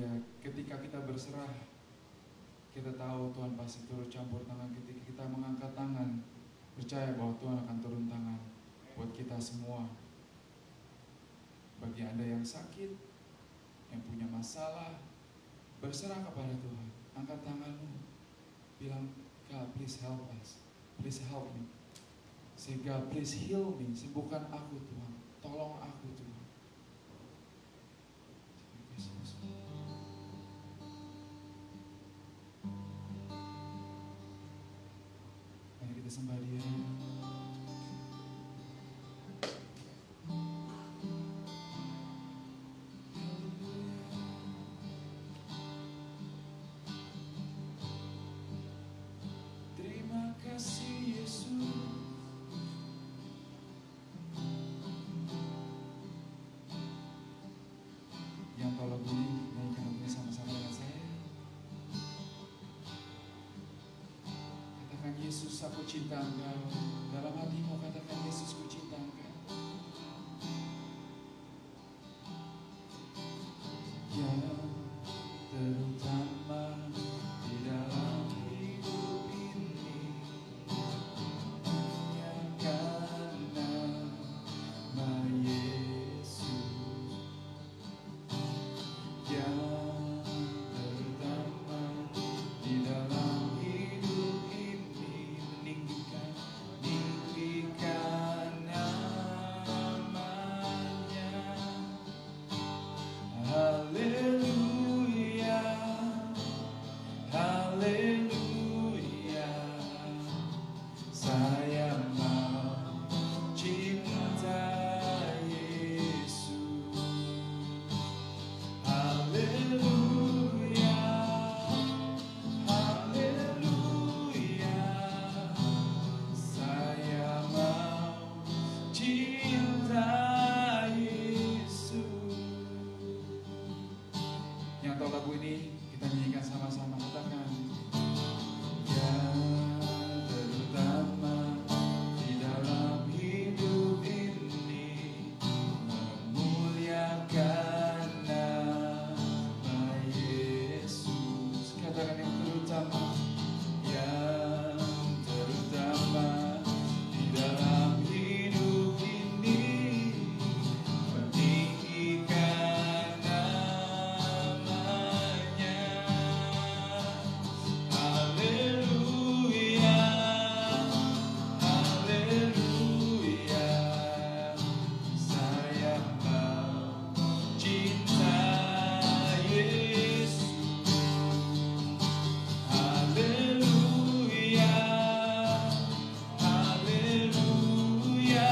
ya ketika kita berserah, kita tahu Tuhan pasti turut campur tangan. Ketika kita mengangkat tangan, percaya bahwa Tuhan akan turun tangan buat kita semua. Bagi Anda yang sakit, yang punya masalah, berserah kepada Tuhan. Angkat tanganmu, bilang, God please help us, please help me. Say God please heal me, sembuhkan aku Tuhan, tolong aku Tuhan. Yesus. Mari kita sembah Dia. Terima kasih Yesus. Yang tahu lagu ini, nyanyikan lagu ini sama-sama dengan saya. Katakan Yesus, aku cinta Engkau. Dalam hatimu katakan Yesus, ku cinta Engkau. Yang terutama di dalam hidup ini, yang karena nama Yesus. Yang terutama di dalam hidup ini, meninggikan namanya. Haleluya, haleluya. Saya mau cinta Yesus. Haleluya, haleluya. Saya mau cinta Yesus. Yang tahu lagu ini, kita nyanyikan sama-sama. Katakan, yang terutama di dalam hidup ini, memuliakan nama Yesus. Katakan yang terutama, yang terutama di dalam hidup ini, meninggikan namanya. Haleluya, haleluya. Saya mau cinta Yesus. Haleluya, haleluya.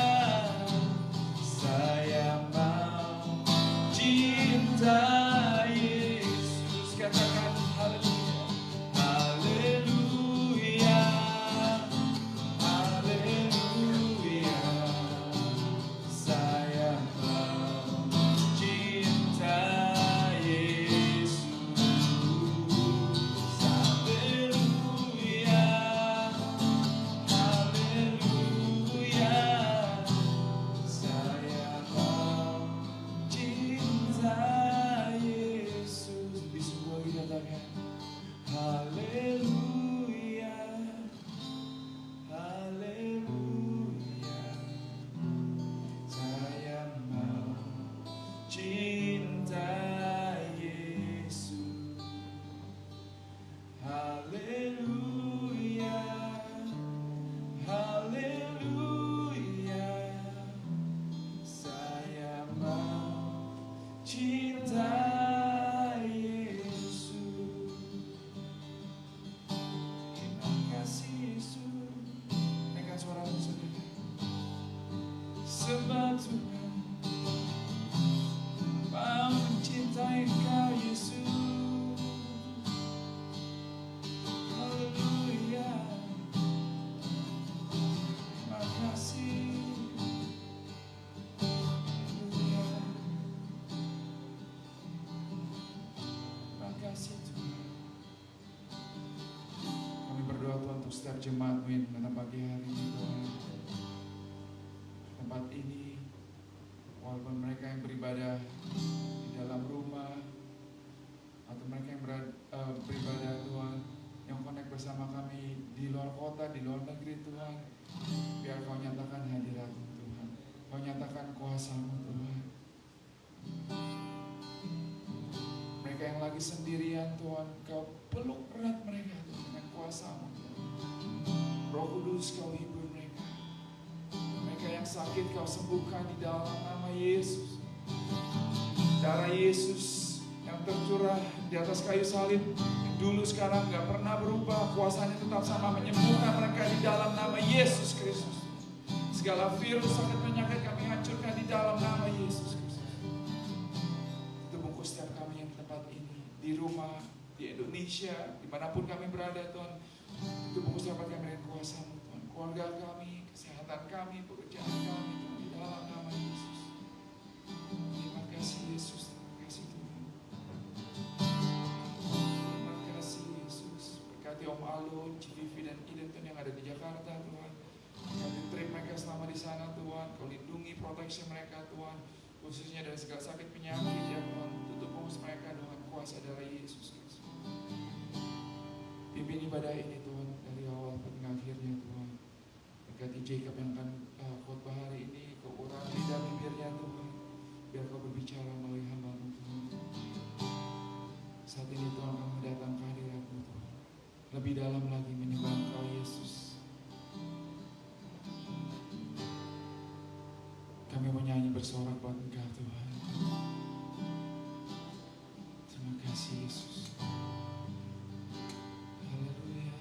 Saya mau cinta Yesus. Katakan haleluya, haleluya, haleluya. Saya mau cinta Yesus. Haleluya, haleluya. Saya mau cinta Yesus. Lebih semua kita katakan haleluya, haleluya. Saya mau cinta Yesus. Haleluya, haleluya. Saya mau cinta Yesus. Terima kasih Yesus. Naikkan suaramu saudara. Sebab Tuhan mau mencintai Engkau Yesus. Haleluya. Terima kasih. Haleluya. Terima kasih Tuhan. Kami berdoa Tuhan untuk setiap jemaat-Mu yang datang pagi hari ini Tuhan. Tempat ini, walaupun mereka yang beribadah di dalam rumah kota, di luar negeri Tuhan. Biar Kau nyatakan hadirat-Mu Tuhan. Kau nyatakan kuasa-Mu Tuhan. Mereka yang lagi sendirian Tuhan, Kau peluk erat mereka Tuhan dengan kuasa-Mu Tuhan. Roh Kudus Kau hibur mereka. Mereka yang sakit Kau sembuhkan di dalam nama Yesus. Darah Yesus yang tercurah di atas kayu salib, yang dulu sekarang gak pernah berubah, kuasanya tetap sama, menyembuhkan mereka di dalam nama Yesus Kristus. Segala virus, sakit, penyakit kami hancurkan di dalam nama Yesus Kristus. Itu bungkus setiap kami yang di tempat ini, di rumah, di Indonesia, dimanapun kami berada Tuhan. Itu bungkus tempat kami dengan kuasa-Mu Tuhan. Keluarga kami, kesehatan kami, pekerjaan kami Tuhan, di dalam nama Yesus. Terima kasih Yesus. Om Alun, Civivi dan Iden Tuhan yang ada di Jakarta Tuhan. Kau trip mereka selama di sana Tuhan. Kau lindungi proteksi mereka Tuhan, khususnya dari segala sakit penyakit ya Tuhan. Tutup bungkus mereka dengan kuasa darah Yesus Kristus. Pimpin ibadah ini Tuhan dari awal hingga akhirnya Tuhan. Berkati Jacob yang akan khotbah hari ini, Kau urang lidah bibirnya Tuhan. Biar Kau berbicara melalui hamba-Mu Tuhan. Saat ini Tuhan kami datang ke hadirat-Mu Tuhan. Lebih dalam lagi menyembah Engkau Yesus. Kami mau nyanyi bersorak buat Engkau Tuhan. Terima kasih Yesus. Haleluya.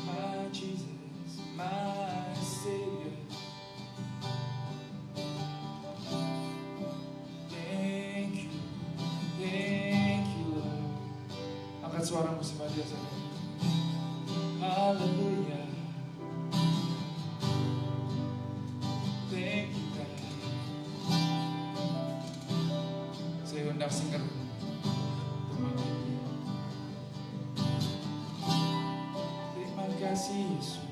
My Jesus, my Savior. Suara musibah dia saja. Haleluya. Thank you God. Saya undang singer. Terima kasih Yesus.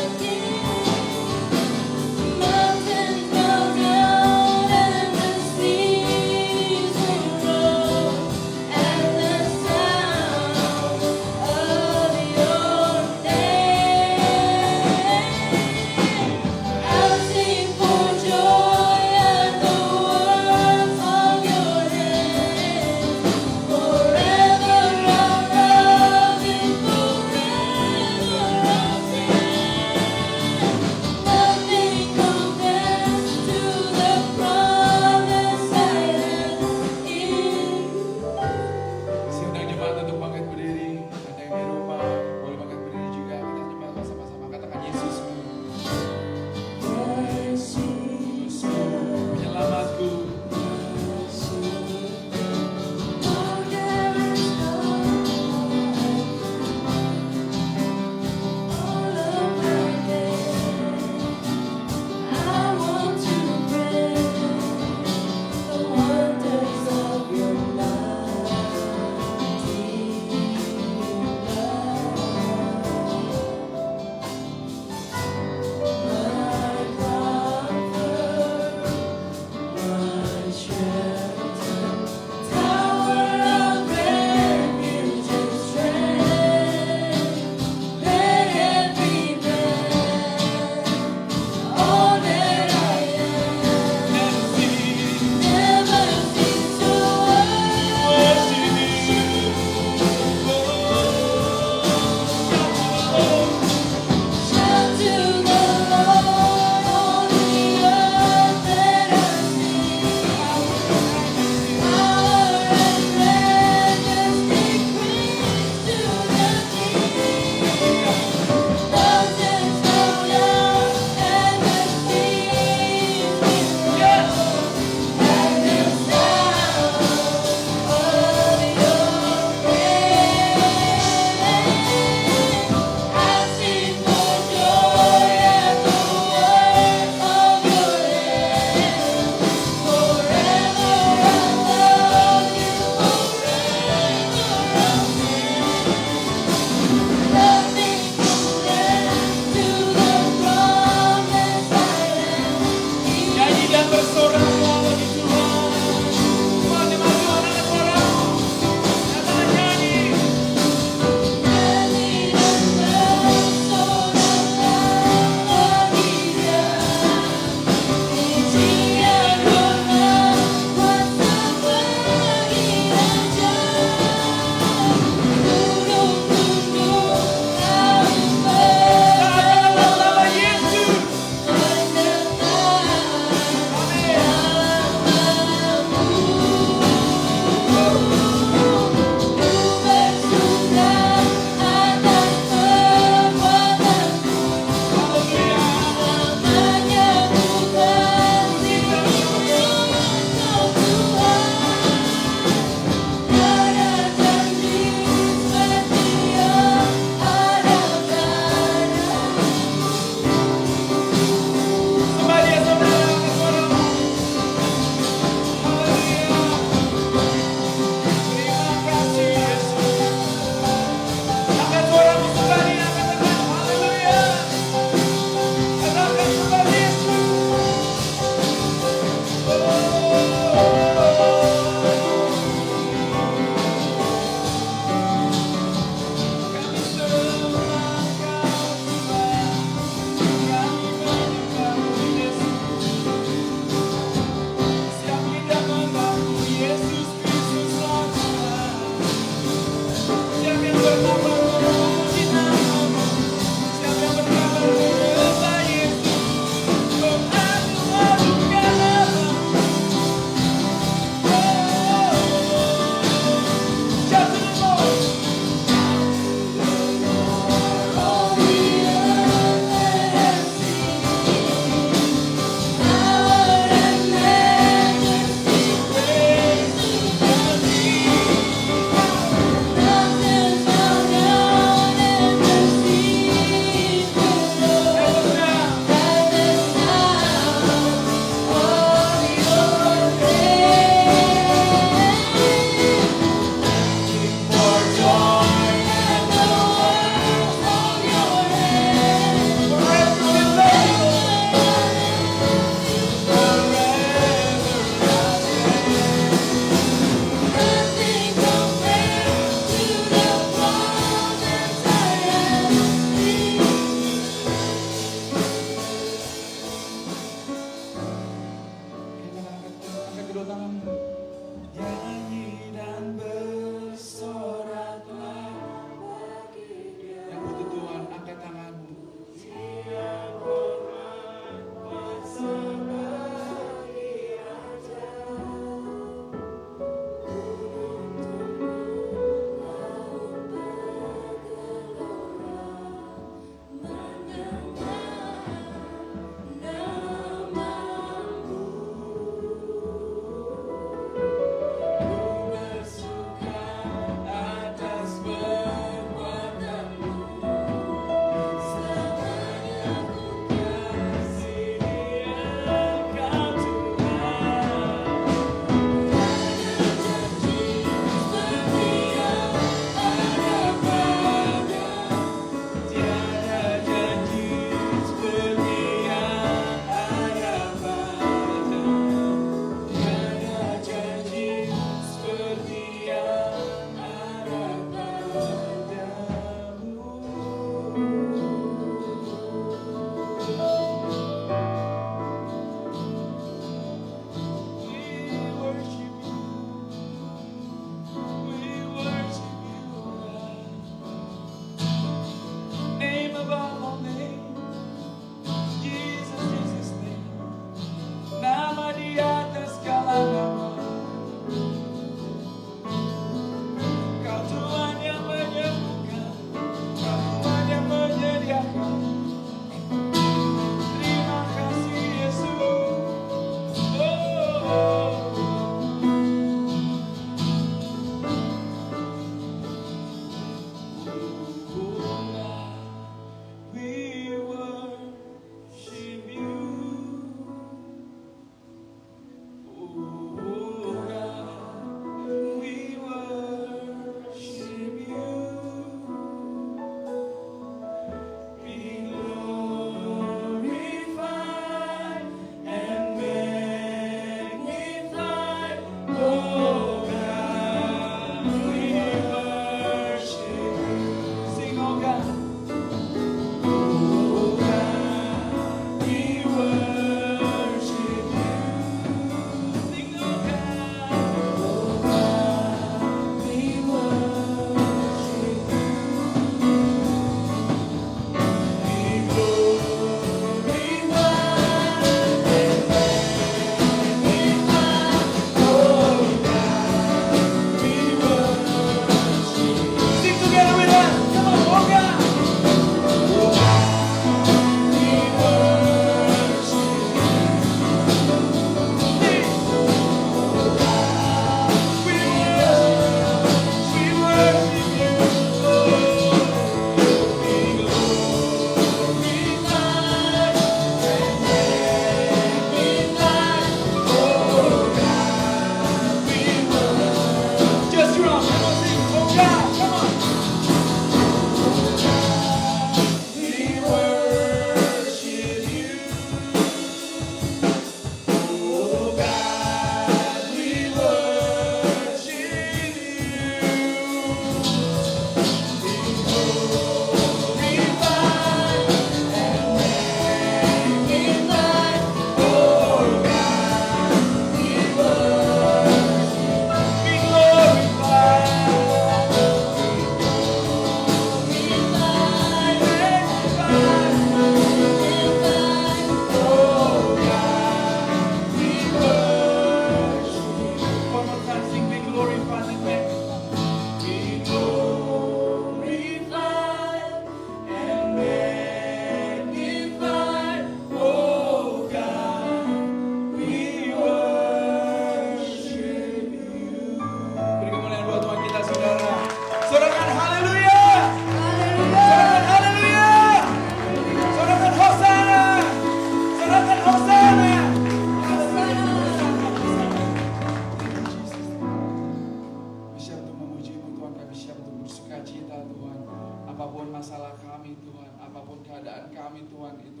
kami Tuhan, itu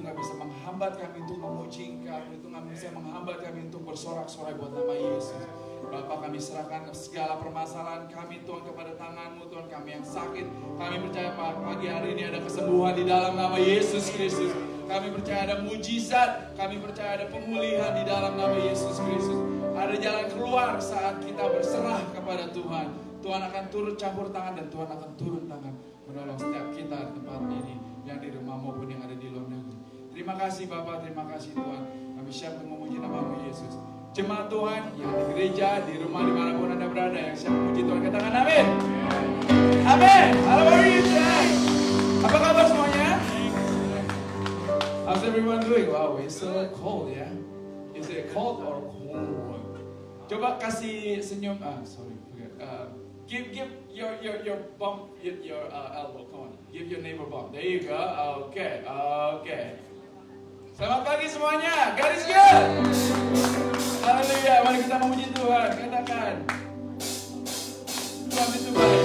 nggak bisa menghambat kami untuk memuji Engkau, itu nggak bisa menghambat kami untuk bersorak-sorai buat nama Yesus. Bapak, kami serahkan segala permasalahan kami Tuhan kepada tangan-Mu Tuhan. Kami yang sakit, kami percaya pagi hari ini ada kesembuhan di dalam nama Yesus Kristus. Kami percaya ada mujizat, kami percaya ada pemulihan di dalam nama Yesus Kristus. Ada jalan keluar saat kita berserah kepada Tuhan. Tuhan akan turut campur tangan dan Tuhan akan turun tangan menolong setiap kita di tempat ini, yang di rumah maupun yang ada di luar negeri. Terima kasih Bapak, terima kasih Tuhan. Kami siap untuk memuji nama-Mu Yesus. Jemaat Tuhan yang di gereja, di rumah, dimanapun Anda berada, yang siap memuji Tuhan, katakan amin. Amin. How are you today? Apa kabar semuanya? How's everyone doing? Wow, it's so cold ya. Is it cold or cold? Coba kasih senyum. Sorry. Give your bump your elbow. Come on. Give your neighbor bump. There you go. Okay. Selamat pagi semuanya. God is good. Haleluya. Mari kita memuji Tuhan. Katakan, Tuhan itu baik.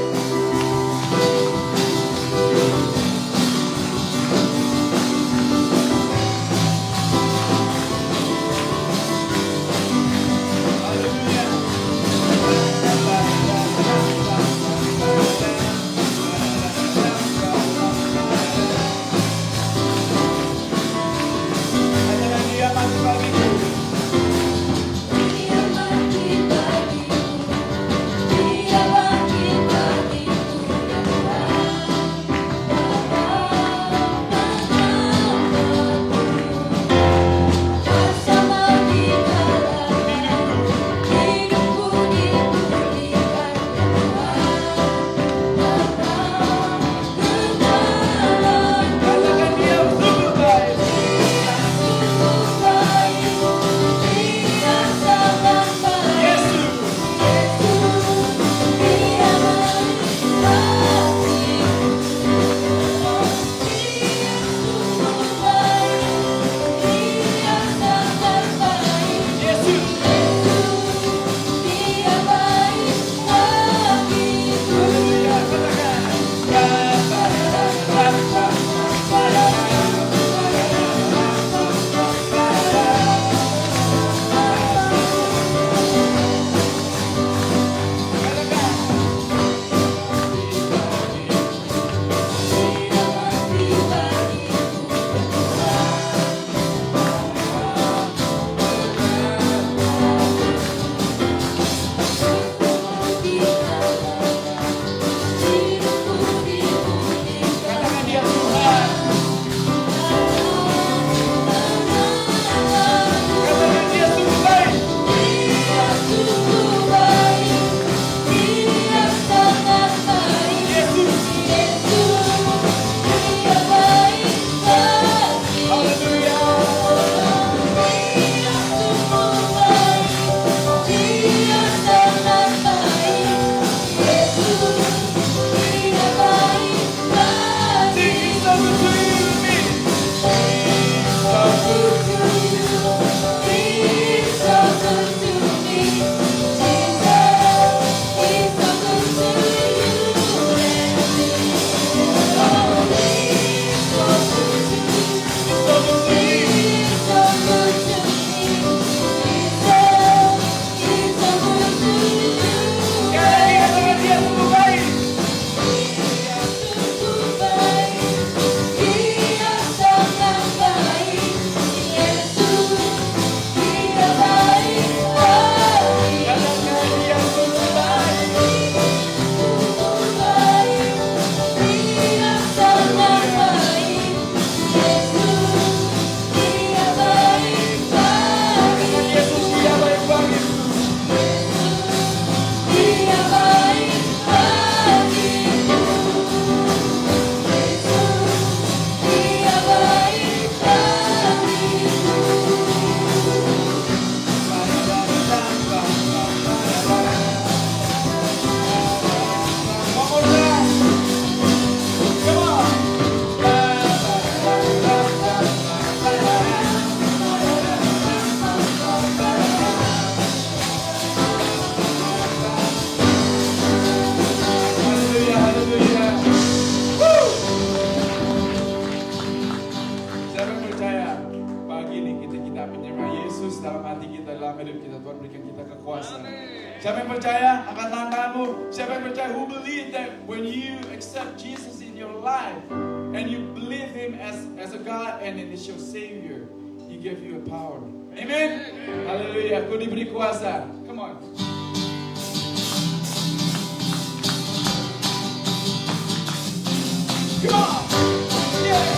Dia bangkit bagimu. dalam hidup kita. Tuhan berikan kita kekuasaan. Siapa yang percaya, angkat tanganmu. Siapa yang percaya, who believe that when you accept Jesus in your life and you believe Him as a God and as your Savior, He gives you a power. Amen. Haleluya. Aku diberi kuasa. Come on. Come on. Yeah.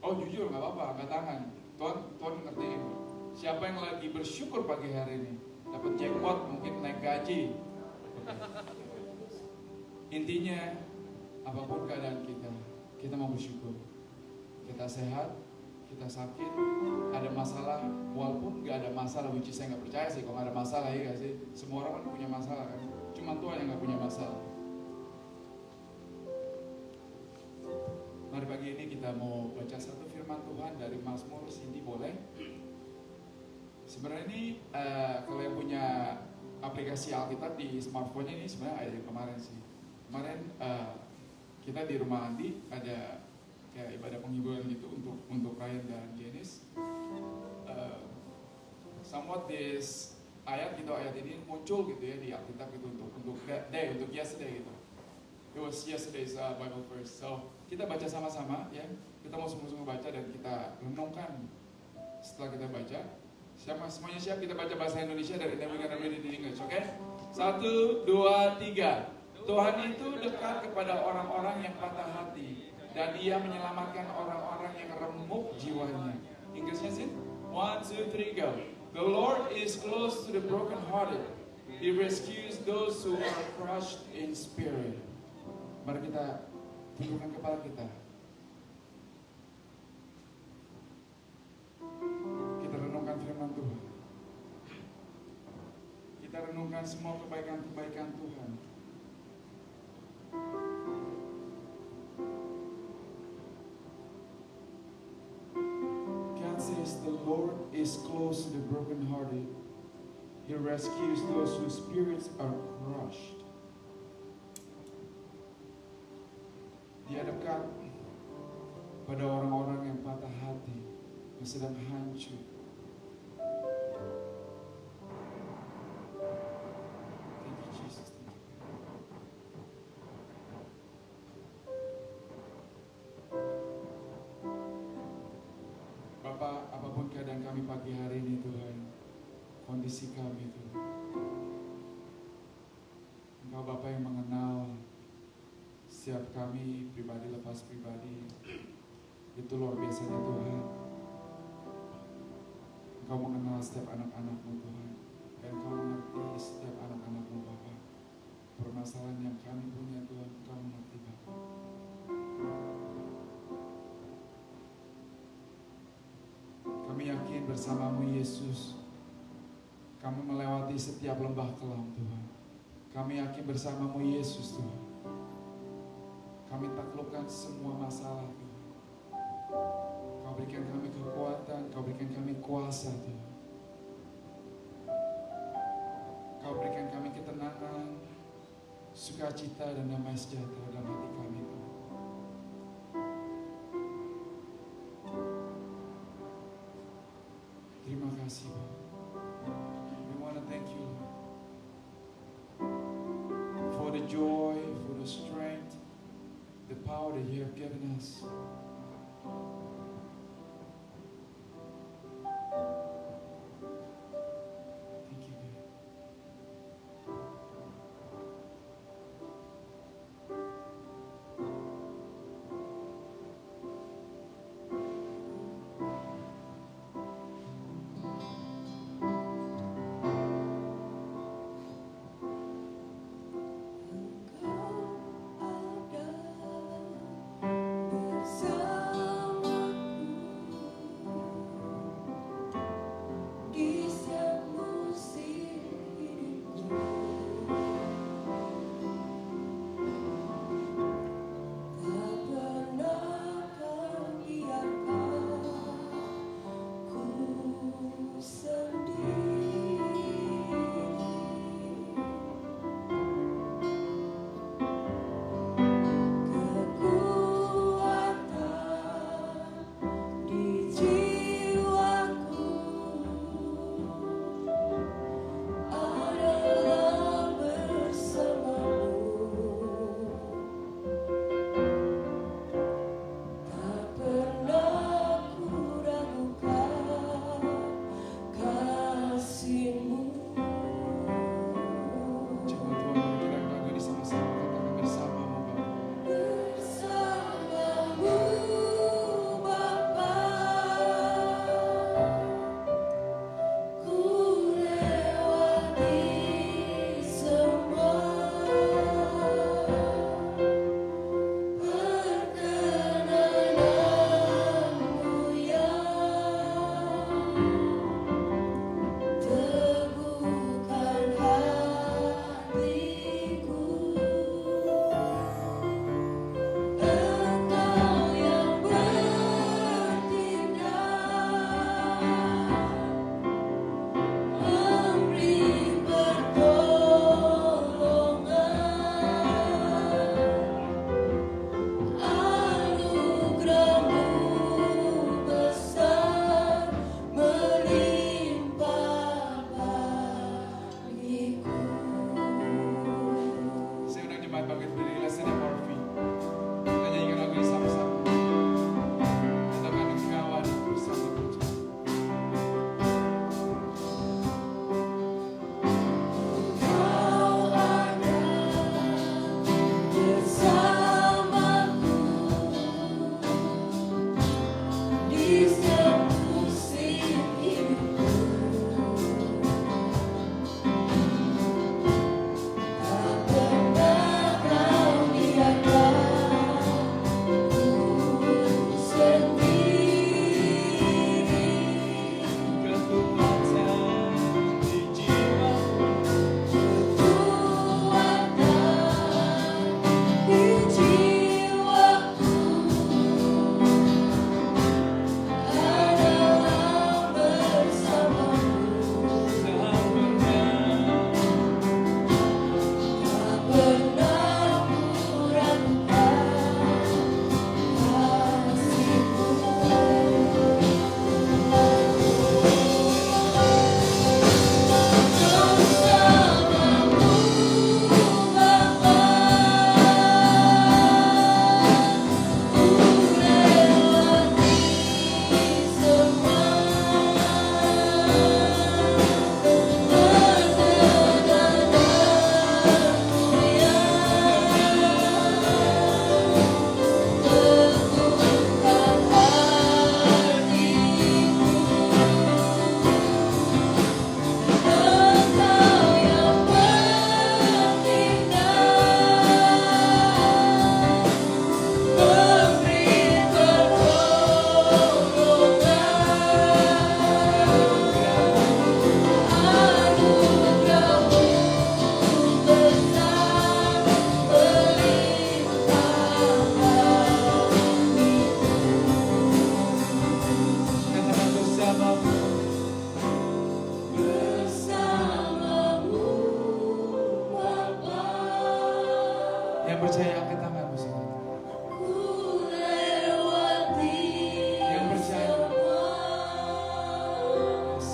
Oh jujur nggak apa-apa, angkat tangan. Tuhan ngerti. Siapa yang lagi bersyukur pagi hari ini? Dapat jackpot, mungkin naik gaji. Intinya, apapun keadaan kita mau bersyukur. Kita sehat, kita sakit, ada masalah, walaupun nggak ada masalah, which is saya nggak percaya sih kalau nggak ada masalah, ya nggak sih? Semua orang kan punya masalah kan, cuma Tuhan yang nggak punya masalah. Mari pagi ini kita mau baca satu firman Tuhan dari Mazmur. Cindy boleh? Sebenarnya ini kalau yang punya aplikasi Alkitab di smartphone ini sebenarnya ada yang kemarin sih. Kemarin kita di rumah Andi ada kayak ibadah penghiburan gitu untuk Ryan dan Janice. Somewhat this ayat ini muncul gitu ya di Alkitab gitu untuk that day, untuk yesterday gitu. It was yesterday's Bible verse. So kita baca sama-sama ya. Kita mau sungguh-sungguh baca dan kita renungkan setelah kita baca. Semuanya siap? Kita baca bahasa Indonesia dari then we're gonna read it in English, oke? 1, 2, 3. Tuhan itu dekat kepada orang-orang yang patah hati dan Dia menyelamatkan orang-orang yang remuk jiwanya. Inggrisnya sih? 1, 2, 3, go. The Lord is close to the brokenhearted. He rescues those who are crushed in spirit. Mari kita tundukkan kepala kita. Kita renungkan firman Tuhan. Kita renungkan semua kebaikan-kebaikan Tuhan. God says the Lord is close to the brokenhearted. He rescues those whose spirits are crushed. Dia dekat pada orang-orang yang patah hati, yang sedang hancur. Thank you, Jesus. Bapak, apapun keadaan kami pagi hari ini Tuhan, kondisi kami Tuhan, Engkau Bapak yang mengenal setiap kami pribadi lepas pribadi. Itu luar biasanya Tuhan. Engkau mengenal setiap anak-anak-Mu Tuhan, dan Engkau mengerti setiap anak-anak-Mu Bapa. Permasalahan yang kami punya Tuhan, Engkau mengerti Bapa. Kami yakin bersama-Mu Yesus, kami melewati setiap lembah kelam Tuhan. Kami yakin bersama-Mu Yesus Tuhan, kami taklukkan semua masalah Tuhan. Kau berikan kami kekuatan, Kau berikan kami kuasa Tuhan. Kau berikan kami ketenangan, sukacita dan damai sejahtera dalam hati kami Tuhan. Terima kasih Bapak. We want to thank you Lord, for the joy, for the strength, the power that you have given us. Thank you, God. So percaya angkat tanganmu semua. Yang percaya. Yes.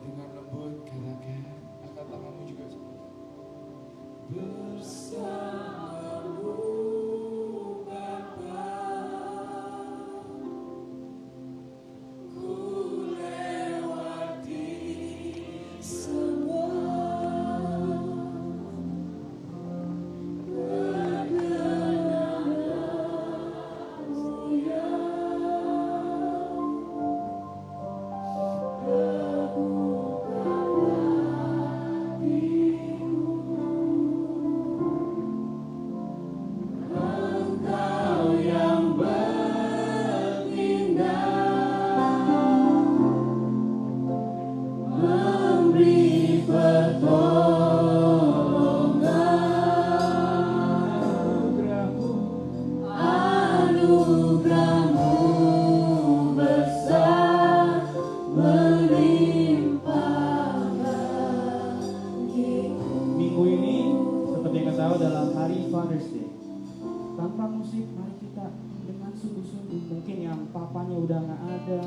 Dengan lembut katakan, angkat tanganmu juga semua. Bersamamu Bapa, ku lewati semua perjalananmu Engkau yang bertindak, memberi pertolongan, anugerah-Mu besar melimpah bagiku. Minggu ini, seperti yang kita tahu dalam hari Father's Day, tanpa musik, mari kita dengan sungguh-sungguh. Mungkin yang papanya udah gak ada,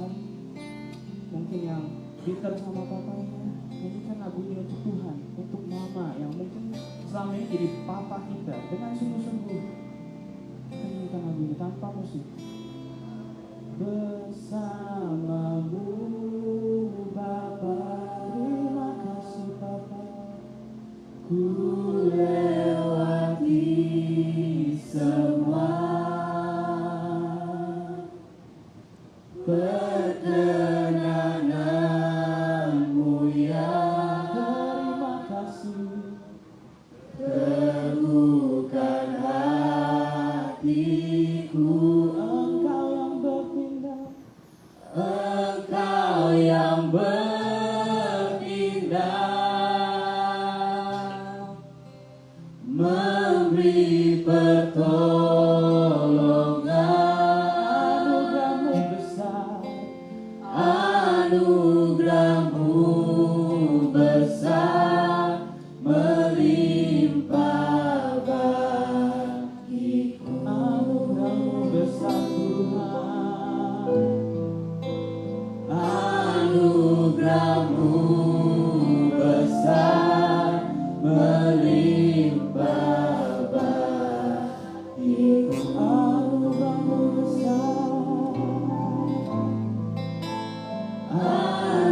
mungkin yang bitter sama papanya, nyanyikan lagu ini untuk Tuhan, untuk mama yang mungkin selama ini jadi papa kita. Dengan sungguh-sungguh, kita nyanyikan lagu ini tanpa musik. Bersamamu Bapa, terima kasih Bapa. Ku lewati semua perkenananmu yang terima kasih, teguhkan hatiku. Engkau yang berpindah, Engkau yang bertindak, memberi pertolongan, anugerah-Mu besar, anugerah-Mu besar melimpah bagiku. Anugerah-Mu besar Tuhan, anugerah-Mu besar melimpah bagiku. Anugerah-Mu besar,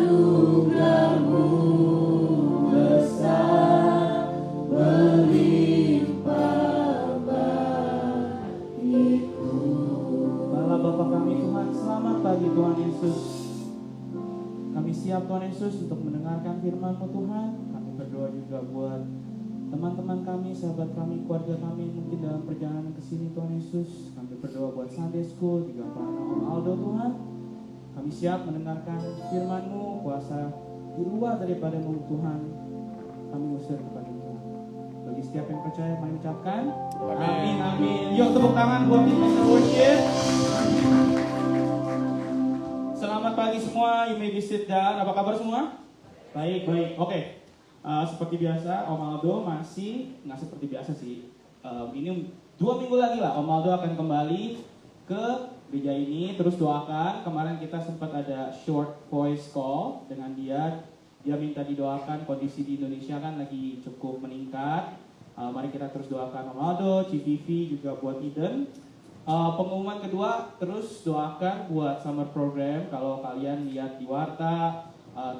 anugerah-Mu besar melimpah bagiku. Allah Bapa kami Tuhan, selamat pagi Tuhan Yesus. Kami siap Tuhan Yesus untuk mendengarkan firman-Mu Tuhan. Kami berdoa juga buat teman-teman kami, sahabat kami, keluarga kami mungkin dalam perjalanan ke sini Tuhan Yesus. Kami berdoa buat Sunday School, juga para Om Aldo Tuhan. Kami siap mendengarkan firman-Mu, kuasa di luar daripada mulut Tuhan. Kami usir kepada Tuhan. Bagi setiap yang percaya, mari ucapkan amin, amin. Yuk tepuk tangan buat tim worship. Selamat pagi semua, you may be sit down. Apa kabar semua? Baik, baik. Oke. Seperti biasa, Om Aldo masih, nggak seperti biasa sih. Ini 2 minggu lagi lah, Om Aldo akan kembali ke gereja ini. Terus doakan, kemarin kita sempat ada short voice call dengan dia. Dia minta didoakan, kondisi di Indonesia kan lagi cukup meningkat. Mari kita terus doakan Om Aldo, CVV, juga buat Eden. Pengumuman kedua, terus doakan buat summer program. Kalau kalian lihat di Warta,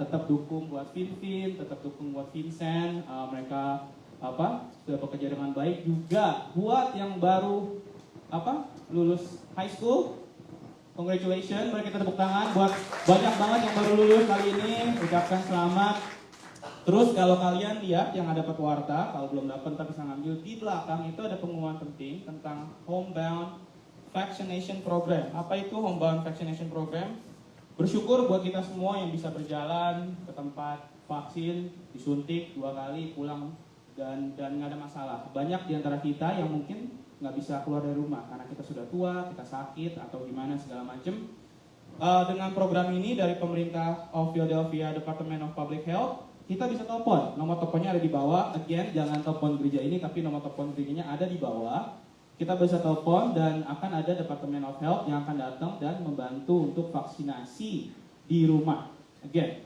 tetap dukung buat Vin, tetap dukung buat Vincent. Mereka sudah bekerja dengan baik. Juga buat yang baru lulus high school. Congratulations, mari kita tepuk tangan buat banyak banget yang baru lulus kali ini. Ucapkan selamat. Terus kalau kalian lihat yang ada dapat warta, kalau belum dapat ntar bisa ngambil di belakang itu ada pengumuman penting tentang Homebound Vaccination Program. Apa itu Homebound Vaccination Program? Bersyukur buat kita semua yang bisa berjalan ke tempat vaksin, disuntik 2 kali, pulang dan nggak ada masalah. Banyak di antara kita yang mungkin nggak bisa keluar dari rumah karena kita sudah tua, kita sakit atau gimana segala macam. Dengan program ini dari pemerintah of Philadelphia Department of Public Health, kita bisa telepon. Nomor teleponnya ada di bawah. Again, jangan telepon gereja ini, tapi nomor telepon gerejanya ada di bawah. Kita bisa telepon dan akan ada Department of Health yang akan datang dan membantu untuk vaksinasi di rumah. Again,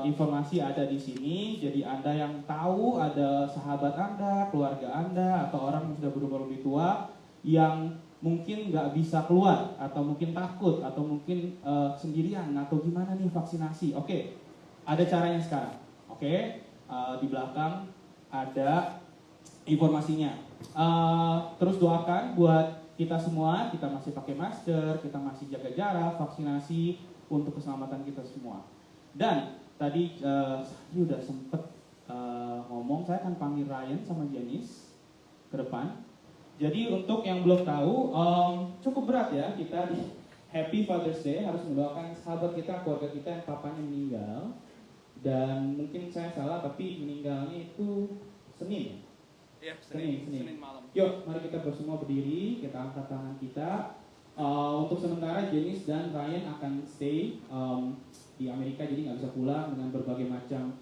informasi ada di sini. Jadi Anda yang tahu, ada sahabat Anda, keluarga Anda, atau orang yang sudah berumur lebih tua yang mungkin nggak bisa keluar, atau mungkin takut, atau mungkin sendirian, atau gimana nih vaksinasi. Oke, ada caranya sekarang. Oke, di belakang ada informasinya. Terus doakan buat kita semua, kita masih pakai masker, kita masih jaga jarak, vaksinasi untuk keselamatan kita semua. Dan tadi saya udah sempet ngomong, saya akan panggil Ryan sama Janice ke depan. Jadi untuk yang belum tahu, cukup berat ya kita di Happy Father's Day harus mendoakan sahabat kita, keluarga kita yang papanya meninggal. Dan mungkin saya salah, tapi meninggalnya itu Senin. Ya, Senin malam. Yuk, mari kita bersama berdiri, kita angkat tangan kita. Untuk sementara Janice dan Ryan akan stay di Amerika, jadi nggak bisa pulang dengan berbagai macam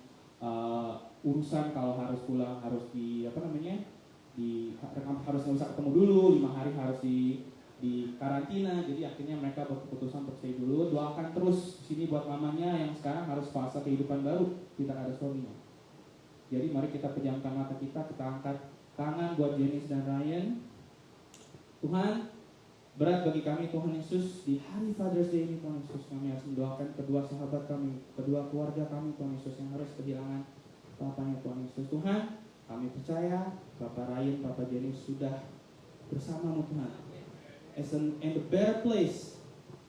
urusan. Kalau harus pulang harus harus nggak bisa ketemu dulu, 5 hari harus di karantina. Jadi akhirnya mereka berkeputusan untuk stay dulu. Doakan terus sini buat mamanya yang sekarang harus fase kehidupan baru, tidak ada suaminya. Jadi mari kita pejamkan mata kita angkat tangan buat Janice dan Ryan. Tuhan, berat bagi kami Tuhan Yesus di hari Father's Day ini Tuhan Yesus. Kami harus mendoakan kedua sahabat kami, kedua keluarga kami Tuhan Yesus yang harus kehilangan papanya Tuhan Yesus. Tuhan, kami percaya Bapak Ryan, Bapak Janice sudah bersamamu Tuhan. In the better place.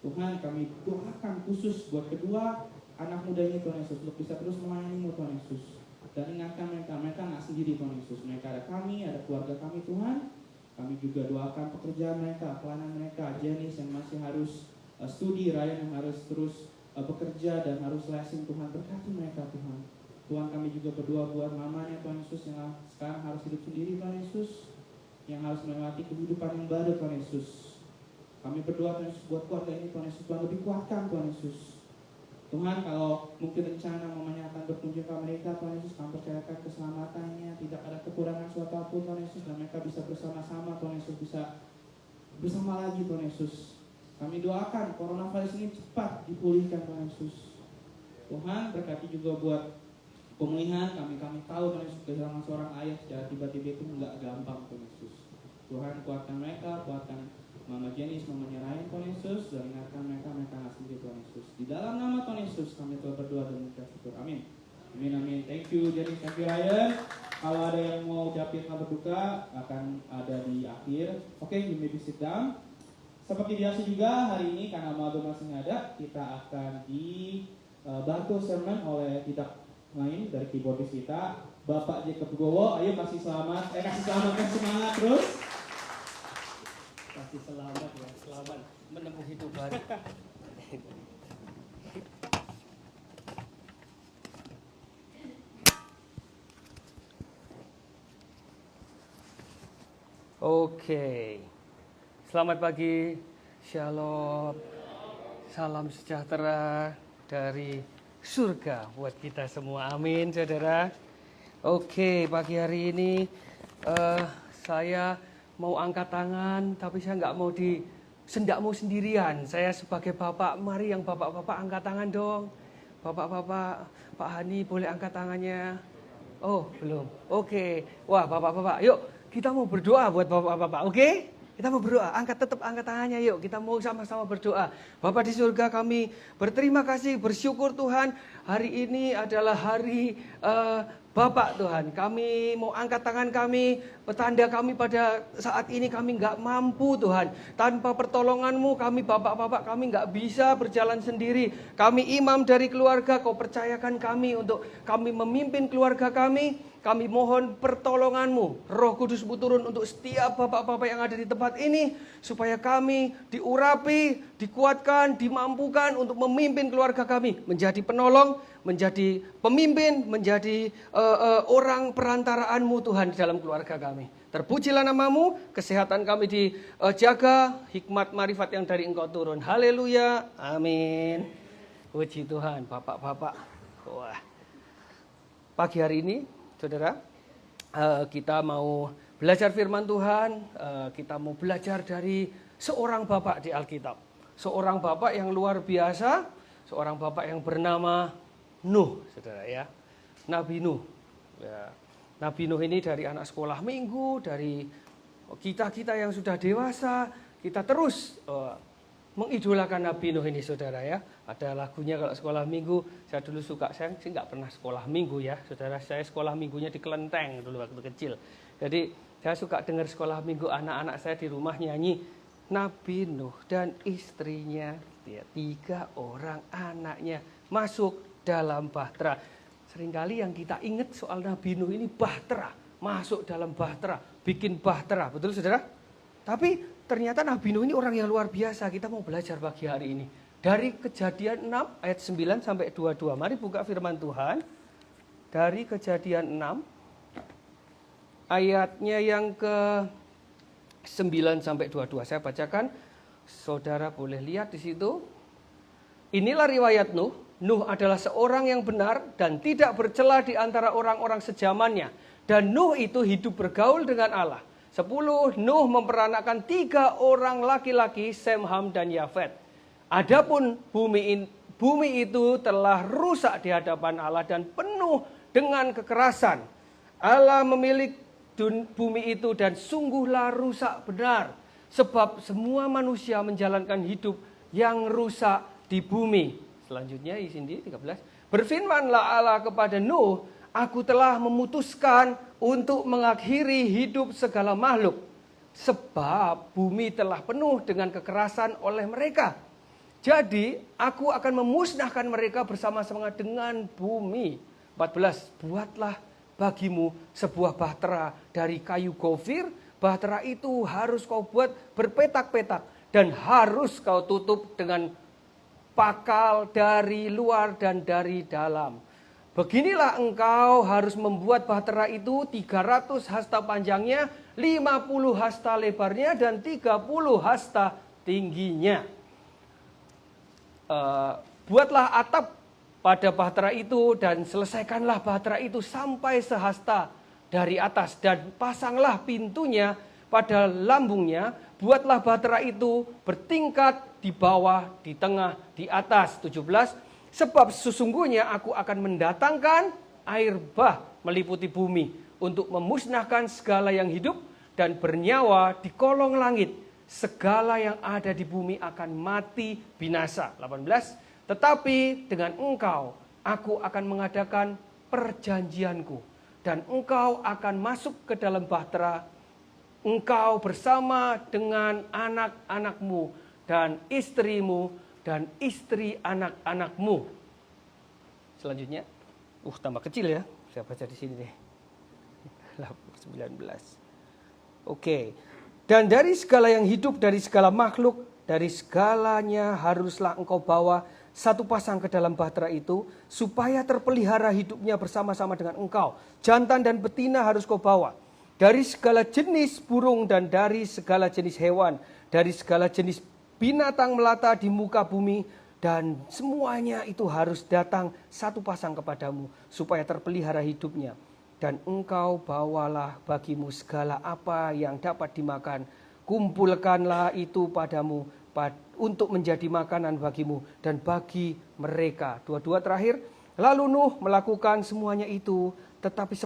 Tuhan, kami doakan khusus buat kedua anak muda ini Tuhan Yesus untuk bisa terus melayani-Mu Tuhan Yesus. Dan ingatkan mereka nggak sendiri Tuhan Yesus. Mereka ada kami, ada keluarga kami Tuhan. Kami juga doakan pekerjaan mereka, pelayanan mereka. Janice yang masih harus studi, Ryan yang harus terus bekerja dan harus lesson Tuhan. Berkati mereka Tuhan. Tuhan, kami juga berdoa buat mamanya Tuhan Yesus yang sekarang harus hidup sendiri Tuhan Yesus. Yang harus melewati kehidupan yang baru Tuhan Yesus. Kami berdoa Tuhan Yesus buat keluarga ini Tuhan Yesus. Tuhan lebih kuatkan Tuhan Yesus. Tuhan, kalau mungkin rencana mamanya akan berkunjung ke Amerika Tuhan Yesus, kami percayakan keselamatannya, tidak ada kekurangan suatu apapun Tuhan Yesus, dan mereka bisa bersama-sama Tuhan Yesus, bisa bersama lagi Tuhan Yesus. Kami doakan coronavirus ini cepat dipulihkan Tuhan Yesus. Tuhan, berkati juga buat pemulihan. Kami tahu Tuhan Yesus, kehilangan seorang ayah secara tiba-tiba itu enggak gampang Tuhan Yesus. Tuhan, kuatkan mereka, kuatkan Mama Janice, Mamanya Ryan Tuhan Yesus, dan ingatkan mereka nggak sendiri Tuhan Yesus. Di dalam nama Tuhan Yesus kami telah berdoa dan mengucap syukur. Amin. Amin, amin. Thank you Janice, thank you Ryan. Kalau ada yang mau ucapin kabar duka akan ada di akhir. Oke, you may be sit down. Seperti biasa juga hari ini karena Mado masih ada, kita akan dibantu sermon oleh tidak lain dari keyboardis kita, Bapak Jacob Gowo. Ayo kasih selamat, kasih semangat terus. Kasih selamat ya, selamat menempuh hidup baru. Oke, selamat pagi, shalom, salam sejahtera dari surga buat kita semua, amin saudara. Oke, pagi hari ini saya mau angkat tangan, tapi saya nggak mau sendakmu sendirian. Saya sebagai bapak, mari yang bapak-bapak angkat tangan dong. Bapak-bapak, Pak Hani boleh angkat tangannya? Oh, belum. Oke. Wah, bapak-bapak, yuk kita mau berdoa buat bapak-bapak, oke? Kita mau berdoa, tetap angkat tangannya yuk. Kita mau sama-sama berdoa. Bapa di surga, kami berterima kasih, bersyukur Tuhan. Hari ini adalah hari Bapak Tuhan, kami mau angkat tangan kami, petanda kami pada saat ini kami nggak mampu Tuhan. Tanpa pertolongan-Mu kami Bapak-Bapak kami nggak bisa berjalan sendiri. Kami imam dari keluarga, Kau percayakan kami untuk kami memimpin keluarga kami. Kami mohon pertolongan-Mu, Roh Kudus-Mu turun untuk setiap bapak-bapak yang ada di tempat ini. Supaya kami diurapi, dikuatkan, dimampukan untuk memimpin keluarga kami. Menjadi penolong, menjadi pemimpin, menjadi orang perantaraan-Mu Tuhan di dalam keluarga kami. Terpujilah nama-Mu, kesehatan kami dijaga, hikmat marifat yang dari Engkau turun. Haleluya, amin. Puji Tuhan, bapak-bapak. Wah. Pagi hari ini, saudara, kita mau belajar firman Tuhan, kita mau belajar dari seorang bapak di Alkitab. Seorang bapak yang luar biasa, seorang bapak yang bernama Nuh, saudara ya. Nabi Nuh. Ya. Nabi Nuh ini dari anak sekolah minggu, dari kita-kita yang sudah dewasa, kita terus mengidolakan Nabi Nuh ini, saudara ya. Ada lagunya kalau sekolah minggu, saya dulu suka, saya sih nggak pernah sekolah minggu ya, saudara. Saya sekolah minggunya di Kelenteng dulu waktu kecil. Jadi saya suka dengar sekolah minggu, anak-anak saya di rumah nyanyi Nabi Nuh dan istrinya, 3 orang anaknya masuk dalam bahtera. Seringkali yang kita ingat soal Nabi Nuh ini bahtera, masuk dalam bahtera, bikin bahtera, betul saudara? Tapi ternyata Nabi Nuh ini orang yang luar biasa. Kita mau belajar pagi hari ini dari Kejadian 6 ayat 9 sampai 22. Mari buka firman Tuhan. Dari Kejadian 6 ayatnya yang ke 9 sampai 22. Saya bacakan. Saudara boleh lihat di situ. Inilah riwayat Nuh. Nuh adalah seorang yang benar dan tidak bercela di antara orang-orang sejamannya. Dan Nuh itu hidup bergaul dengan Allah. 10, Nuh memperanakkan 3 orang laki-laki, Sem, Ham, dan Yafet. Adapun bumi itu telah rusak di hadapan Allah dan penuh dengan kekerasan. Allah memiliki bumi itu dan sungguhlah rusak benar. Sebab semua manusia menjalankan hidup yang rusak di bumi. Selanjutnya di sini 13. Berfirmanlah Allah kepada Nuh, Aku telah memutuskan untuk mengakhiri hidup segala makhluk. Sebab bumi telah penuh dengan kekerasan oleh mereka. Jadi aku akan memusnahkan mereka bersama-sama dengan bumi. 14. Buatlah bagimu sebuah bahtera dari kayu gofir. Bahtera itu harus kau buat berpetak-petak. Dan harus kau tutup dengan pakal dari luar dan dari dalam. Beginilah engkau harus membuat bahtera itu 300 hasta panjangnya, 50 hasta lebarnya, dan 30 hasta tingginya. Buatlah atap pada bahtera itu dan selesaikanlah bahtera itu sampai sehasta dari atas. Dan pasanglah pintunya pada lambungnya. Buatlah bahtera itu bertingkat di bawah, di tengah, di atas. 17. Sebab sesungguhnya aku akan mendatangkan air bah meliputi bumi untuk memusnahkan segala yang hidup dan bernyawa di kolong langit. Segala yang ada di bumi akan mati binasa. 18. Tetapi dengan engkau aku akan mengadakan perjanjianku. Dan engkau akan masuk ke dalam bahtera. Engkau bersama dengan anak-anakmu dan istrimu dan istri anak-anakmu. Selanjutnya, tambah kecil ya. Saya baca di sini deh. 19. Oke. Dan dari segala yang hidup, dari segala makhluk, dari segalanya haruslah engkau bawa satu pasang ke dalam bahtera itu, supaya terpelihara hidupnya bersama-sama dengan engkau. Jantan dan betina harus kau bawa. Dari segala jenis burung dan dari segala jenis hewan, dari segala jenis binatang melata di muka bumi, dan semuanya itu harus datang satu pasang kepadamu, supaya terpelihara hidupnya. Dan engkau bawalah bagimu segala apa yang dapat dimakan. Kumpulkanlah itu padamu untuk menjadi makanan bagimu dan bagi mereka. 22 terakhir. Lalu Nuh melakukan semuanya itu tepat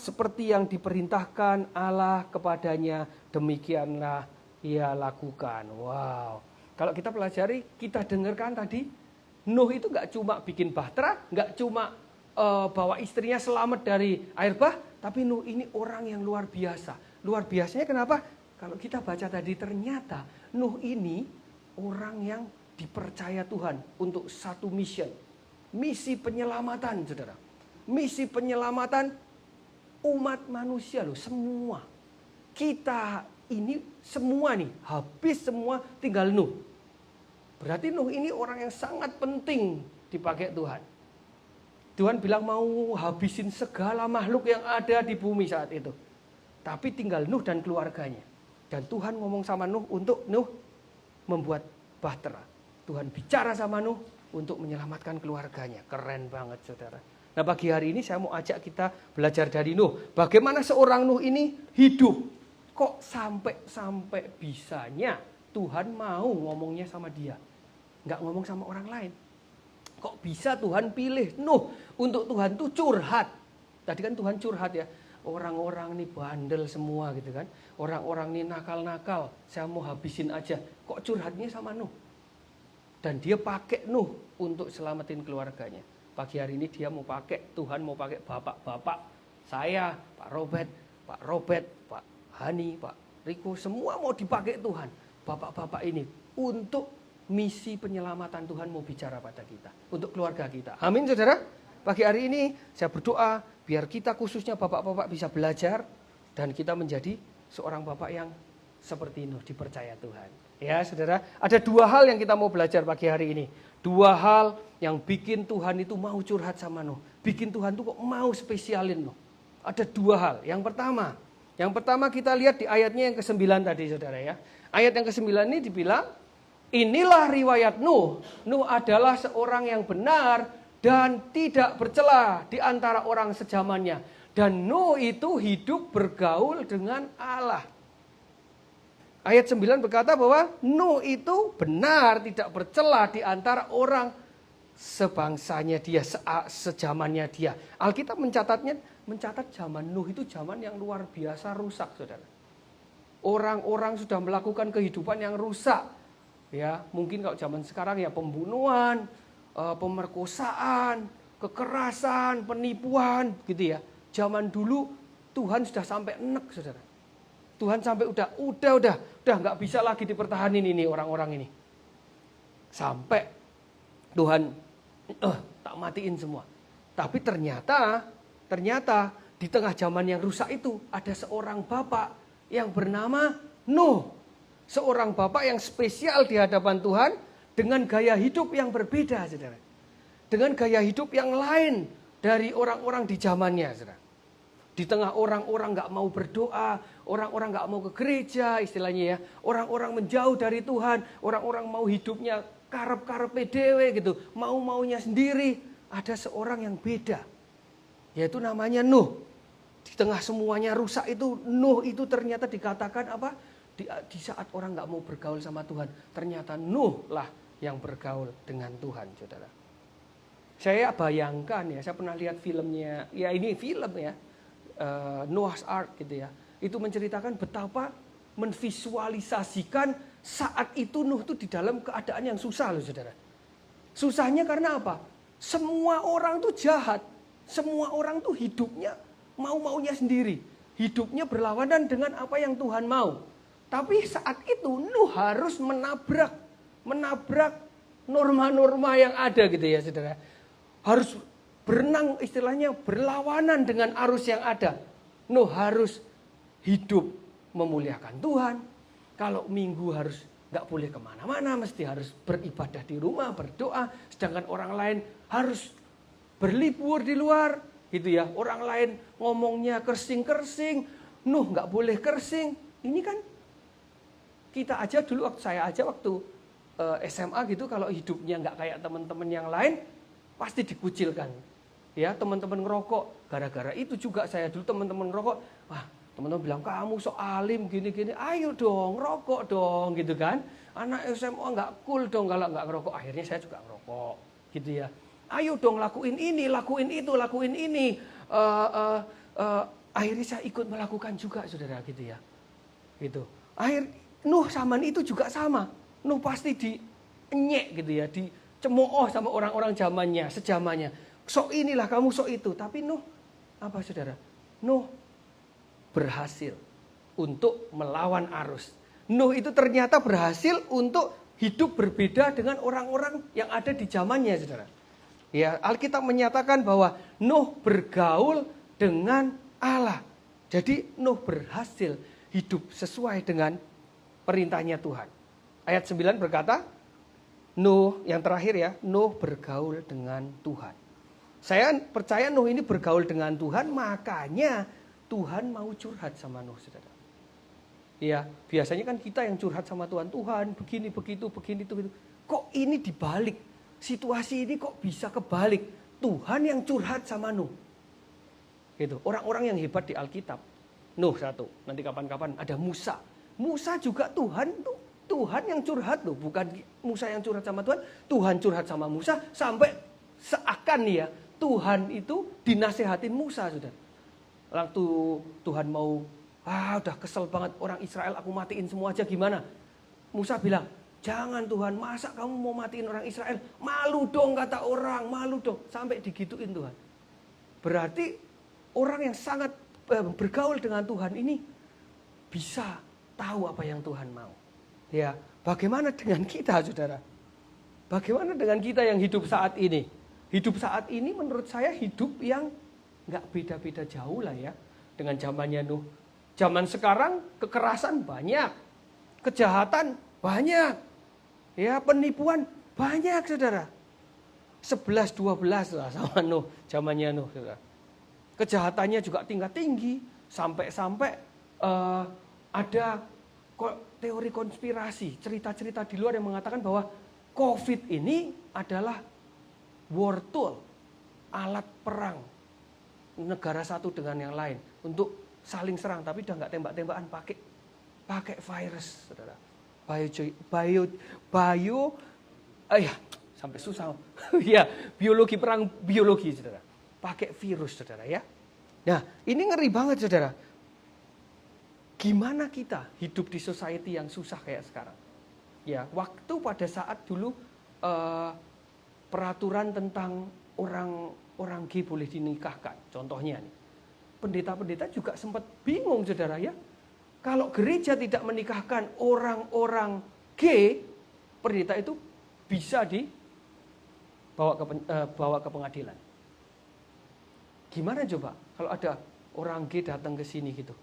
seperti yang diperintahkan Allah kepadanya. Demikianlah ia lakukan. Wow. Kalau kita pelajari, kita dengarkan tadi, Nuh itu nggak cuma bikin bahtera, nggak cuma bawa istrinya selamat dari air bah, tapi Nuh ini orang yang luar biasa. Luar biasanya kenapa? Kalau kita baca tadi ternyata Nuh ini orang yang dipercaya Tuhan untuk satu misi penyelamatan, saudara. Misi penyelamatan umat manusia loh, semua. Kita ini semua nih, habis semua tinggal Nuh. Berarti Nuh ini orang yang sangat penting dipakai Tuhan. Tuhan bilang mau habisin segala makhluk yang ada di bumi saat itu. Tapi tinggal Nuh dan keluarganya. Dan Tuhan ngomong sama Nuh untuk Nuh membuat bahtera. Tuhan bicara sama Nuh untuk menyelamatkan keluarganya. Keren banget saudara. Nah pagi hari ini saya mau ajak kita belajar dari Nuh. Bagaimana seorang Nuh ini hidup. Kok sampai bisanya Tuhan mau ngomongnya sama dia. Nggak ngomong sama orang lain. Kok bisa Tuhan pilih Nuh untuk Tuhan tuh curhat. Tadi kan Tuhan curhat ya. Orang-orang nih bandel semua gitu kan. Orang-orang nih nakal-nakal. Saya mau habisin aja. Kok curhatnya sama Nuh. Dan dia pakai Nuh untuk selamatin keluarganya. Pagi hari ini dia mau pakai, Tuhan mau pakai bapak-bapak. Saya, Pak Robert, Pak Hani, Pak Riko. Semua mau dipakai Tuhan. Bapak-bapak ini untuk misi penyelamatan Tuhan mau bicara pada kita. Untuk keluarga kita. Amin saudara. Pagi hari ini saya berdoa biar kita khususnya bapak-bapak bisa belajar. Dan kita menjadi seorang bapak yang seperti Nuh dipercaya Tuhan. Ya saudara. Ada dua hal yang kita mau belajar pagi hari ini. Dua hal yang bikin Tuhan itu mau curhat sama Nuh. Bikin Tuhan itu kok mau spesialin Nuh. Ada dua hal. Yang pertama kita lihat di ayatnya yang ke-9 tadi saudara ya. Ayat yang ke-9 ini dibilang, inilah riwayat Nuh. Nuh adalah seorang yang benar dan tidak bercela di antara orang sejamannya. Dan Nuh itu hidup bergaul dengan Allah. Ayat 9 berkata bahwa Nuh itu benar tidak bercela di antara orang sebangsanya dia, sejamannya dia. Alkitab mencatat zaman Nuh itu zaman yang luar biasa rusak saudara. Orang-orang sudah melakukan kehidupan yang rusak. Ya, mungkin kalau zaman sekarang ya pembunuhan, pemerkosaan, kekerasan, penipuan gitu ya. Zaman dulu Tuhan sudah sampai enek saudara. Tuhan sampai udah nggak bisa lagi dipertahanin ini orang-orang ini. Sampai Tuhan tak matiin semua. Tapi ternyata di tengah zaman yang rusak itu ada seorang bapak yang bernama Nuh. Seorang bapak yang spesial di hadapan Tuhan dengan gaya hidup yang berbeda, saudara. Dengan gaya hidup yang lain dari orang-orang di zamannya, saudara. Di tengah orang-orang gak mau berdoa, orang-orang gak mau ke gereja istilahnya ya. Orang-orang menjauh dari Tuhan, orang-orang mau hidupnya karep-karepe dewe gitu. Mau-maunya sendiri. Ada seorang yang beda, yaitu namanya Nuh. Di tengah semuanya rusak itu, Nuh itu ternyata dikatakan apa? Di saat orang gak mau bergaul sama Tuhan, ternyata Nuh lah yang bergaul dengan Tuhan, saudara. Saya bayangkan ya, saya pernah lihat filmnya, ya ini film ya, Noah's Ark gitu ya. Itu menceritakan betapa menvisualisasikan saat itu Nuh itu di dalam keadaan yang susah loh saudara. Susahnya karena apa? Semua orang tuh jahat, semua orang tuh hidupnya mau-maunya sendiri. Hidupnya berlawanan dengan apa yang Tuhan mau. Tapi saat itu Nuh harus menabrak norma-norma yang ada gitu ya saudara. Harus berenang istilahnya berlawanan dengan arus yang ada. Nuh harus hidup memuliakan Tuhan. Kalau minggu harus gak boleh kemana-mana, mesti harus beribadah di rumah, berdoa. Sedangkan orang lain harus berlibur di luar gitu ya. Orang lain ngomongnya kersing-kersing, Nuh gak boleh kersing. Ini kan kita aja dulu, saya aja waktu SMA gitu, kalau hidupnya gak kayak teman-teman yang lain, pasti dikucilkan. Ya, teman-teman ngerokok, gara-gara itu juga saya dulu teman-teman ngerokok, wah teman-teman bilang kamu sok alim gini-gini, ayo dong rokok dong gitu kan. Anak SMA nggak cool dong kalau nggak ngerokok. Akhirnya saya juga ngerokok gitu ya. Ayo dong lakuin ini, lakuin itu, lakuin ini. Akhirnya saya ikut melakukan juga saudara gitu ya. Gitu. Nuh zaman itu juga sama. Nuh pasti dienyek gitu ya, dicemooh sama orang-orang zamannya, sejamannya. sok inilah, kamu sok itu. Tapi Nuh, apa saudara? Nuh berhasil untuk melawan arus. Nuh itu ternyata berhasil untuk hidup berbeda dengan orang-orang yang ada di zamannya, saudara. Ya, Alkitab menyatakan bahwa Nuh bergaul dengan Allah. Jadi Nuh berhasil hidup sesuai dengan perintahnya Tuhan. Ayat 9 berkata, Nuh, yang terakhir ya, Nuh bergaul dengan Tuhan. Saya percaya Nuh ini bergaul dengan Tuhan, makanya Tuhan mau curhat sama Nuh, saudara. Ya, biasanya kan kita yang curhat sama Tuhan, Tuhan begini, begitu, begini, itu, begitu. Kok ini dibalik? Situasi ini kok bisa kebalik? Tuhan yang curhat sama Nuh. Gitu. Orang-orang yang hebat di Alkitab. Nuh satu, nanti kapan-kapan ada Musa. Musa juga Tuhan yang curhat loh, bukan Musa yang curhat sama Tuhan. Tuhan curhat sama Musa sampai seakan ya Tuhan itu dinasehatin Musa, sudah. Waktu Tuhan mau, udah kesel banget orang Israel, aku matiin semua aja gimana? Musa bilang, jangan Tuhan, masa kamu mau matiin orang Israel? Malu dong kata orang, malu dong. Sampai digituin Tuhan. Berarti orang yang sangat bergaul dengan Tuhan ini bisa tahu apa yang Tuhan mau. Ya, bagaimana dengan kita, saudara? Bagaimana dengan kita yang hidup saat ini? Hidup saat ini menurut saya hidup yang nggak beda-beda jauh lah ya dengan zamannya Nuh. Zaman sekarang kekerasan banyak, kejahatan banyak, ya penipuan banyak, saudara. 11-12 lah sama Nuh, zamannya Nuh, saudara. Kejahatannya juga tingkat tinggi, sampai-sampai ada teori konspirasi, cerita-cerita di luar yang mengatakan bahwa COVID ini adalah war tool, alat perang negara satu dengan yang lain untuk saling serang, tapi udah nggak tembak-tembakan, pakai virus, saudara. Sampai susah. Ya, biologi, perang biologi, saudara. Pakai virus, saudara ya. Nah, ini ngeri banget, saudara. Gimana kita hidup di society yang susah kayak sekarang? Ya, waktu pada saat dulu peraturan tentang orang gay boleh dinikahkan, contohnya nih. Pendeta-pendeta juga sempat bingung, saudara ya. Kalau gereja tidak menikahkan orang-orang gay, pendeta itu bisa dibawa ke pengadilan. Gimana coba kalau ada orang gay datang ke sini gitu?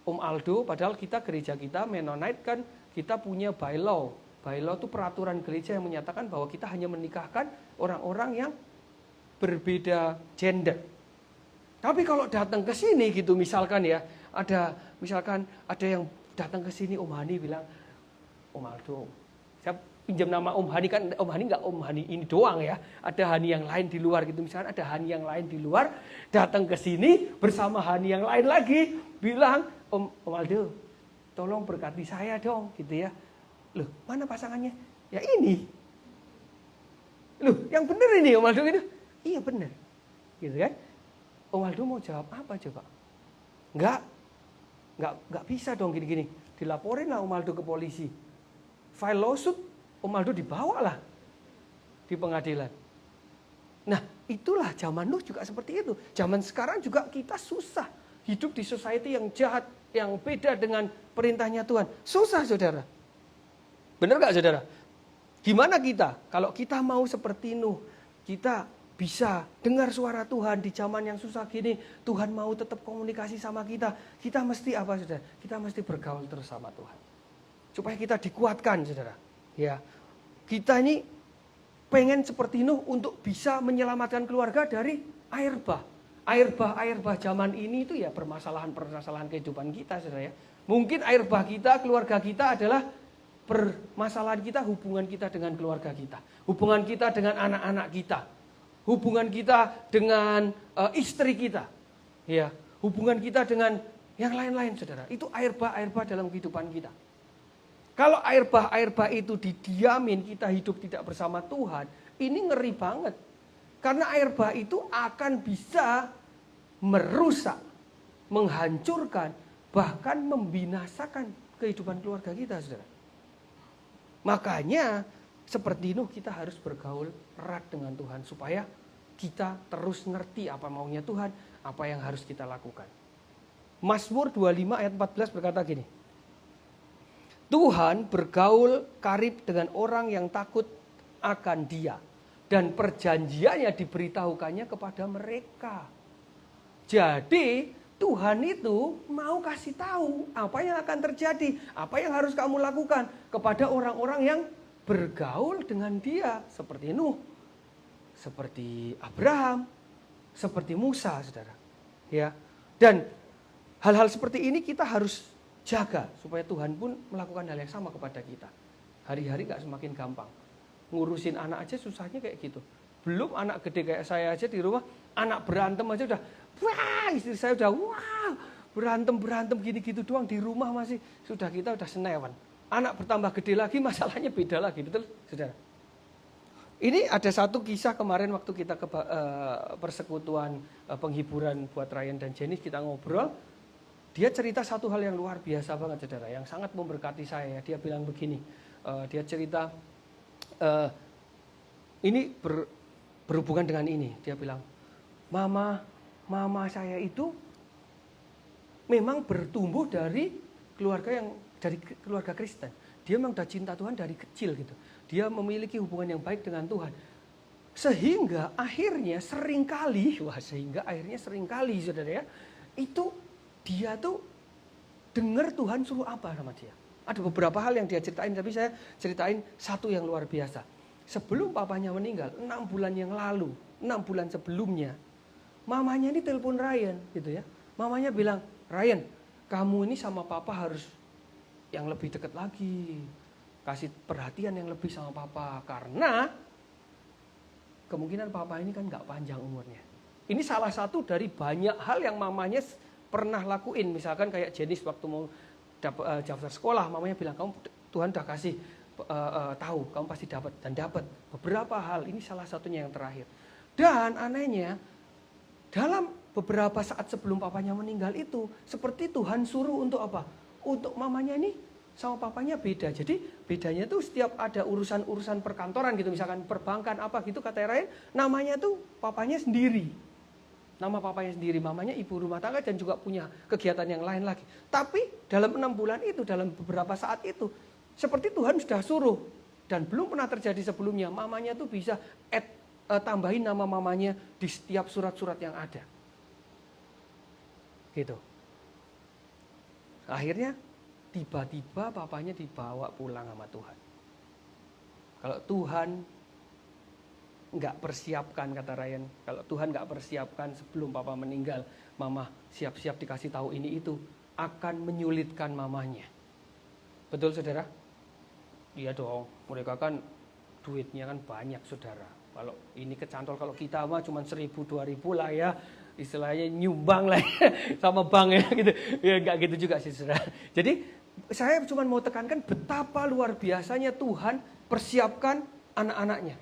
Om Aldo, padahal gereja kita Mennonite kan kita punya bylaw. Bylaw itu peraturan gereja yang menyatakan bahwa kita hanya menikahkan orang-orang yang berbeda gender. Tapi kalau datang ke sini gitu, misalkan ya, ada yang datang ke sini, Om Hani bilang, Om Aldo, saya pinjam nama Om Hani, kan Om Hani nggak Om Hani ini doang ya, ada Hani yang lain di luar gitu, misalkan ada Hani yang lain di luar, datang ke sini bersama Hani yang lain lagi, bilang, Om Aldo, tolong berkati saya dong, gitu ya. Loh, mana pasangannya? Ya ini. Loh, yang benar ini Om Aldo itu. Iya benar. Gitu kan? Om Aldo mau jawab apa coba? Enggak bisa dong gini-gini. Dilaporin lah Om Aldo ke polisi. File lawsuit, Om Aldo dibawalah di pengadilan. Nah, itulah zaman Nuh juga seperti itu. Zaman sekarang juga kita susah hidup di society yang jahat, yang beda dengan perintahnya Tuhan. Susah, saudara. Benar gak, saudara? Gimana kita? Kalau kita mau seperti Nuh, kita bisa dengar suara Tuhan di zaman yang susah gini, Tuhan mau tetap komunikasi sama kita. Kita mesti apa, saudara? Kita mesti bergaul terus sama Tuhan. Supaya kita dikuatkan, saudara. Ya, kita ini pengen seperti Nuh untuk bisa menyelamatkan keluarga dari air bah. Air bah zaman ini itu ya permasalahan kehidupan kita, saudara ya. Mungkin air bah kita, keluarga kita adalah permasalahan kita, hubungan kita dengan keluarga kita. Hubungan kita dengan anak-anak kita. Hubungan kita dengan istri kita. Ya, hubungan kita dengan yang lain-lain, saudara. Itu air bah dalam kehidupan kita. Kalau air bah itu didiamin, kita hidup tidak bersama Tuhan, ini ngeri banget. Karena air bah itu akan bisa merusak, menghancurkan, bahkan membinasakan kehidupan keluarga kita, saudara. Makanya seperti Nuh kita harus bergaul erat dengan Tuhan supaya kita terus ngerti apa maunya Tuhan, apa yang harus kita lakukan. Mazmur 25 ayat 14 berkata gini, Tuhan bergaul karib dengan orang yang takut akan Dia, dan perjanjiannya diberitahukannya kepada mereka. Jadi Tuhan itu mau kasih tahu apa yang akan terjadi, apa yang harus kamu lakukan kepada orang-orang yang bergaul dengan Dia, seperti Nuh, seperti Abraham, seperti Musa, saudara. Ya, dan hal-hal seperti ini kita harus jaga supaya Tuhan pun melakukan hal yang sama kepada kita. Hari-hari nggak semakin gampang. Ngurusin anak aja susahnya kayak gitu. Belum anak gede kayak saya aja di rumah, anak berantem aja udah, wah istri saya udah, wah berantem gini-gitu doang di rumah masih, kita udah senewan. Anak bertambah gede lagi, masalahnya beda lagi, betul saudara? Ini ada satu kisah kemarin waktu kita ke persekutuan penghiburan buat Ryan dan Jenny, kita ngobrol. Dia cerita satu hal yang luar biasa banget saudara, yang sangat memberkati saya. Dia bilang begini, dia cerita, ini berhubungan dengan ini. Dia bilang, mama saya itu memang bertumbuh dari keluarga Kristen. Dia memang udah cinta Tuhan dari kecil gitu. Dia memiliki hubungan yang baik dengan Tuhan. Sehingga akhirnya seringkali saudara ya, itu dia tuh dengar Tuhan suruh apa sama dia. Ada beberapa hal yang dia ceritain, tapi saya ceritain satu yang luar biasa. Sebelum papanya meninggal, 6 bulan yang lalu, 6 bulan sebelumnya, mamanya ini telepon Ryan gitu ya. Mamanya bilang, Ryan, kamu ini sama papa harus yang lebih dekat lagi. Kasih perhatian yang lebih sama papa. Karena kemungkinan papa ini kan gak panjang umurnya. Ini salah satu dari banyak hal yang mamanya pernah lakuin. Misalkan kayak Jenis waktu mau daftar sekolah, mamanya bilang, kamu Tuhan udah kasih tahu, kamu pasti dapat. Dan dapat beberapa hal, ini salah satunya yang terakhir. Dan anehnya, dalam beberapa saat sebelum papanya meninggal itu, seperti Tuhan suruh untuk apa? Untuk mamanya ini sama papanya beda. Jadi bedanya tuh setiap ada urusan-urusan perkantoran gitu, misalkan perbankan apa gitu, kata Ryan, namanya tuh papanya sendiri. Nama papanya sendiri, mamanya ibu rumah tangga dan juga punya kegiatan yang lain lagi. Tapi dalam 6 bulan itu, dalam beberapa saat itu, seperti Tuhan sudah suruh. Dan belum pernah terjadi sebelumnya, mamanya tuh bisa tambahin nama mamanya di setiap surat-surat yang ada. Gitu. Akhirnya tiba-tiba papanya dibawa pulang sama Tuhan. Kalau Tuhan nggak persiapkan, kata Ryan, kalau Tuhan nggak persiapkan sebelum papa meninggal, mama siap-siap dikasih tahu ini itu, akan menyulitkan mamanya. Betul saudara? Iya dong, mereka kan duitnya kan banyak saudara. Kalau ini kecantol, kalau kita mah cuma 1.000-2.000 lah ya, istilahnya nyumbang lah ya, sama bank ya gitu. Ya nggak gitu juga sih saudara. Jadi saya cuma mau tekankan betapa luar biasanya Tuhan persiapkan anak-anaknya.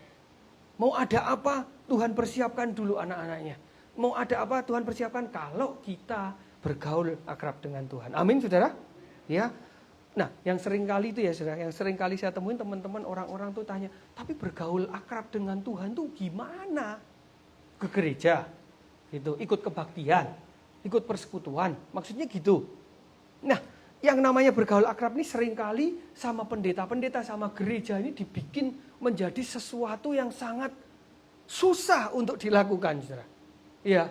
Mau ada apa, Tuhan persiapkan dulu anak-anaknya. Mau ada apa, Tuhan persiapkan kalau kita bergaul akrab dengan Tuhan. Amin, saudara? Ya. Nah, yang sering kali itu ya, saudara, yang sering kali saya temuin teman-teman orang-orang tuh tanya, tapi bergaul akrab dengan Tuhan tuh gimana? Ke gereja, gitu, ikut kebaktian, ikut persekutuan, maksudnya gitu. Nah, yang namanya bergaul akrab ini seringkali sama pendeta-pendeta, sama gereja ini dibikin menjadi sesuatu yang sangat susah untuk dilakukan, saudara. Ya,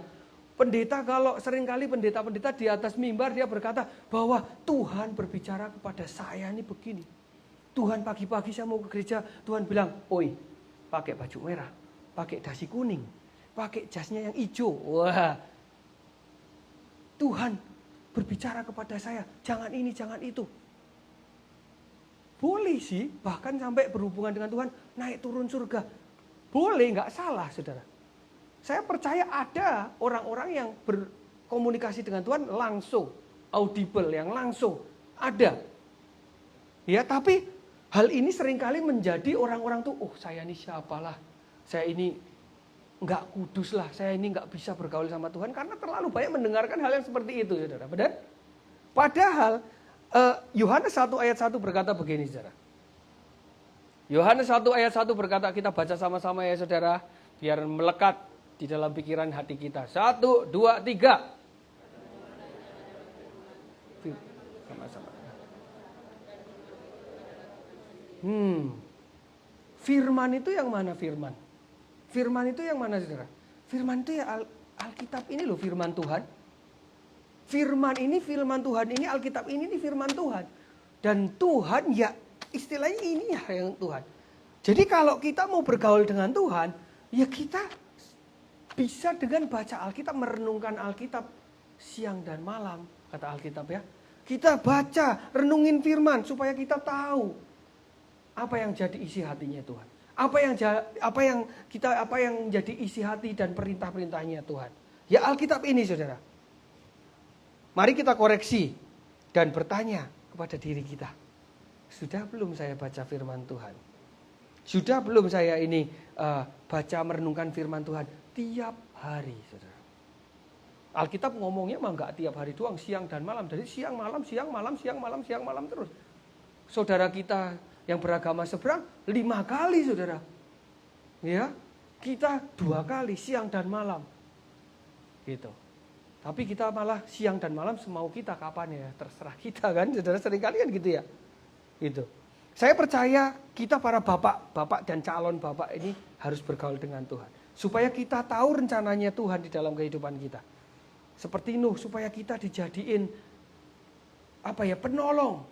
pendeta kalau seringkali pendeta-pendeta di atas mimbar dia berkata bahwa Tuhan berbicara kepada saya ini begini. Tuhan pagi-pagi saya mau ke gereja, Tuhan bilang, oi, pakai baju merah, pakai dasi kuning, pakai jasnya yang hijau. Wah, Tuhan berbicara kepada saya, jangan ini, jangan itu. Boleh sih, bahkan sampai berhubungan dengan Tuhan, naik turun surga. Boleh, nggak salah saudara. Saya percaya ada orang-orang yang berkomunikasi dengan Tuhan langsung, audible, yang langsung. Ada. Ya, tapi hal ini seringkali menjadi orang-orang tuh, oh saya ini siapalah, saya ini nggak kudus lah, saya ini nggak bisa bergaul sama Tuhan, karena terlalu banyak mendengarkan hal yang seperti itu, saudara. Benar? Padahal, Yohanes 1 ayat 1 berkata begini, saudara. Yohanes 1 ayat 1 berkata, kita baca sama-sama ya saudara, biar melekat di dalam pikiran hati kita. 1, 2, 3. Sama-sama. Firman itu yang mana firman? Firman itu yang mana, saudara? Firman itu ya Alkitab ini loh, firman Tuhan. Firman ini, firman Tuhan ini, Alkitab ini firman Tuhan. Dan Tuhan ya istilahnya ini ya yang Tuhan. Jadi kalau kita mau bergaul dengan Tuhan, ya kita bisa dengan baca Alkitab, merenungkan Alkitab siang dan malam, kata Alkitab ya. Kita baca, renungin firman supaya kita tahu apa yang jadi isi hatinya Tuhan. Apa yang jadi isi hati dan perintah-perintahnya Tuhan. Ya Alkitab ini, saudara. Mari kita koreksi dan bertanya kepada diri kita. Sudah belum saya baca firman Tuhan? Sudah belum saya ini baca merenungkan firman Tuhan tiap hari, saudara? Alkitab ngomongnya mah enggak tiap hari doang, siang dan malam. Dari siang malam, siang malam, siang malam, siang malam terus. Saudara kita yang beragama seberang 5 kali, saudara. Ya, kita 2 kali, siang dan malam. Gitu. Tapi kita malah siang dan malam semau kita, kapan ya, terserah kita kan, saudara, seringkali kan gitu ya. Gitu. Saya percaya kita para bapak dan calon bapak ini harus bergaul dengan Tuhan. Supaya kita tahu rencananya Tuhan di dalam kehidupan kita. Seperti Nuh, supaya kita dijadiin penolong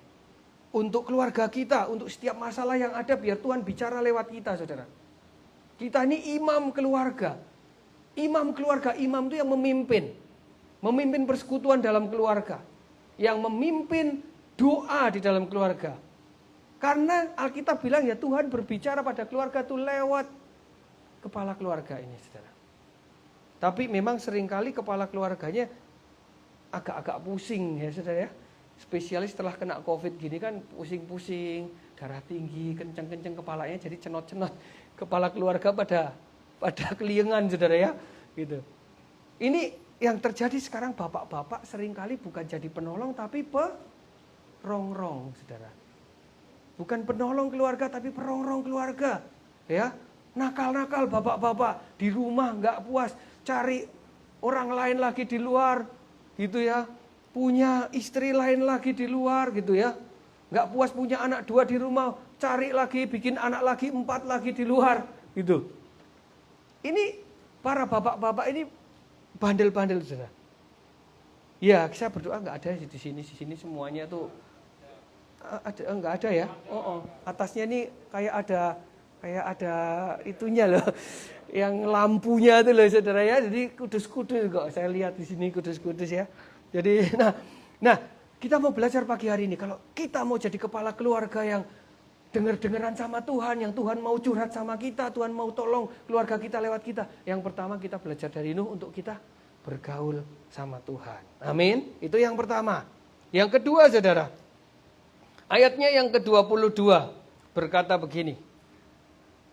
untuk keluarga kita, untuk setiap masalah yang ada, biar Tuhan bicara lewat kita, saudara. Kita ini imam keluarga. Imam keluarga, imam itu yang memimpin persekutuan dalam keluarga, yang memimpin doa di dalam keluarga. Karena Alkitab bilang ya Tuhan berbicara pada keluarga itu lewat kepala keluarga ini, saudara. Tapi memang seringkali kepala keluarganya agak-agak pusing ya, saudara ya. Spesialis setelah kena COVID gini kan pusing-pusing, darah tinggi, kenceng-kenceng kepalanya, jadi cenot-cenot. Kepala keluarga pada keliengan, saudara ya. Gitu. Ini yang terjadi sekarang, bapak-bapak seringkali bukan jadi penolong tapi perongrong, saudara. Bukan penolong keluarga tapi perongrong keluarga. Ya, nakal-nakal bapak-bapak di rumah nggak puas, cari orang lain lagi di luar, gitu ya. Punya istri lain lagi di luar, gitu ya. Nggak puas punya anak 2 di rumah, cari lagi, bikin anak lagi 4 lagi di luar, gitu. Ini para bapak-bapak ini bandel-bandel, saudara. Ya, saya berdoa nggak ada di sini semuanya tuh nggak ada ya. Atasnya ini kayak ada itunya loh, yang lampunya itu loh, saudara ya. Jadi kudus-kudus kok. Saya lihat di sini kudus-kudus ya. Jadi, nah kita mau belajar pagi hari ini. Kalau kita mau jadi kepala keluarga yang dengar-dengaran sama Tuhan, yang Tuhan mau curhat sama kita, Tuhan mau tolong keluarga kita lewat kita. Yang pertama kita belajar dari Nuh untuk kita bergaul sama Tuhan. Amin. Itu yang pertama. Yang kedua, saudara. Ayatnya yang ke-22 berkata begini.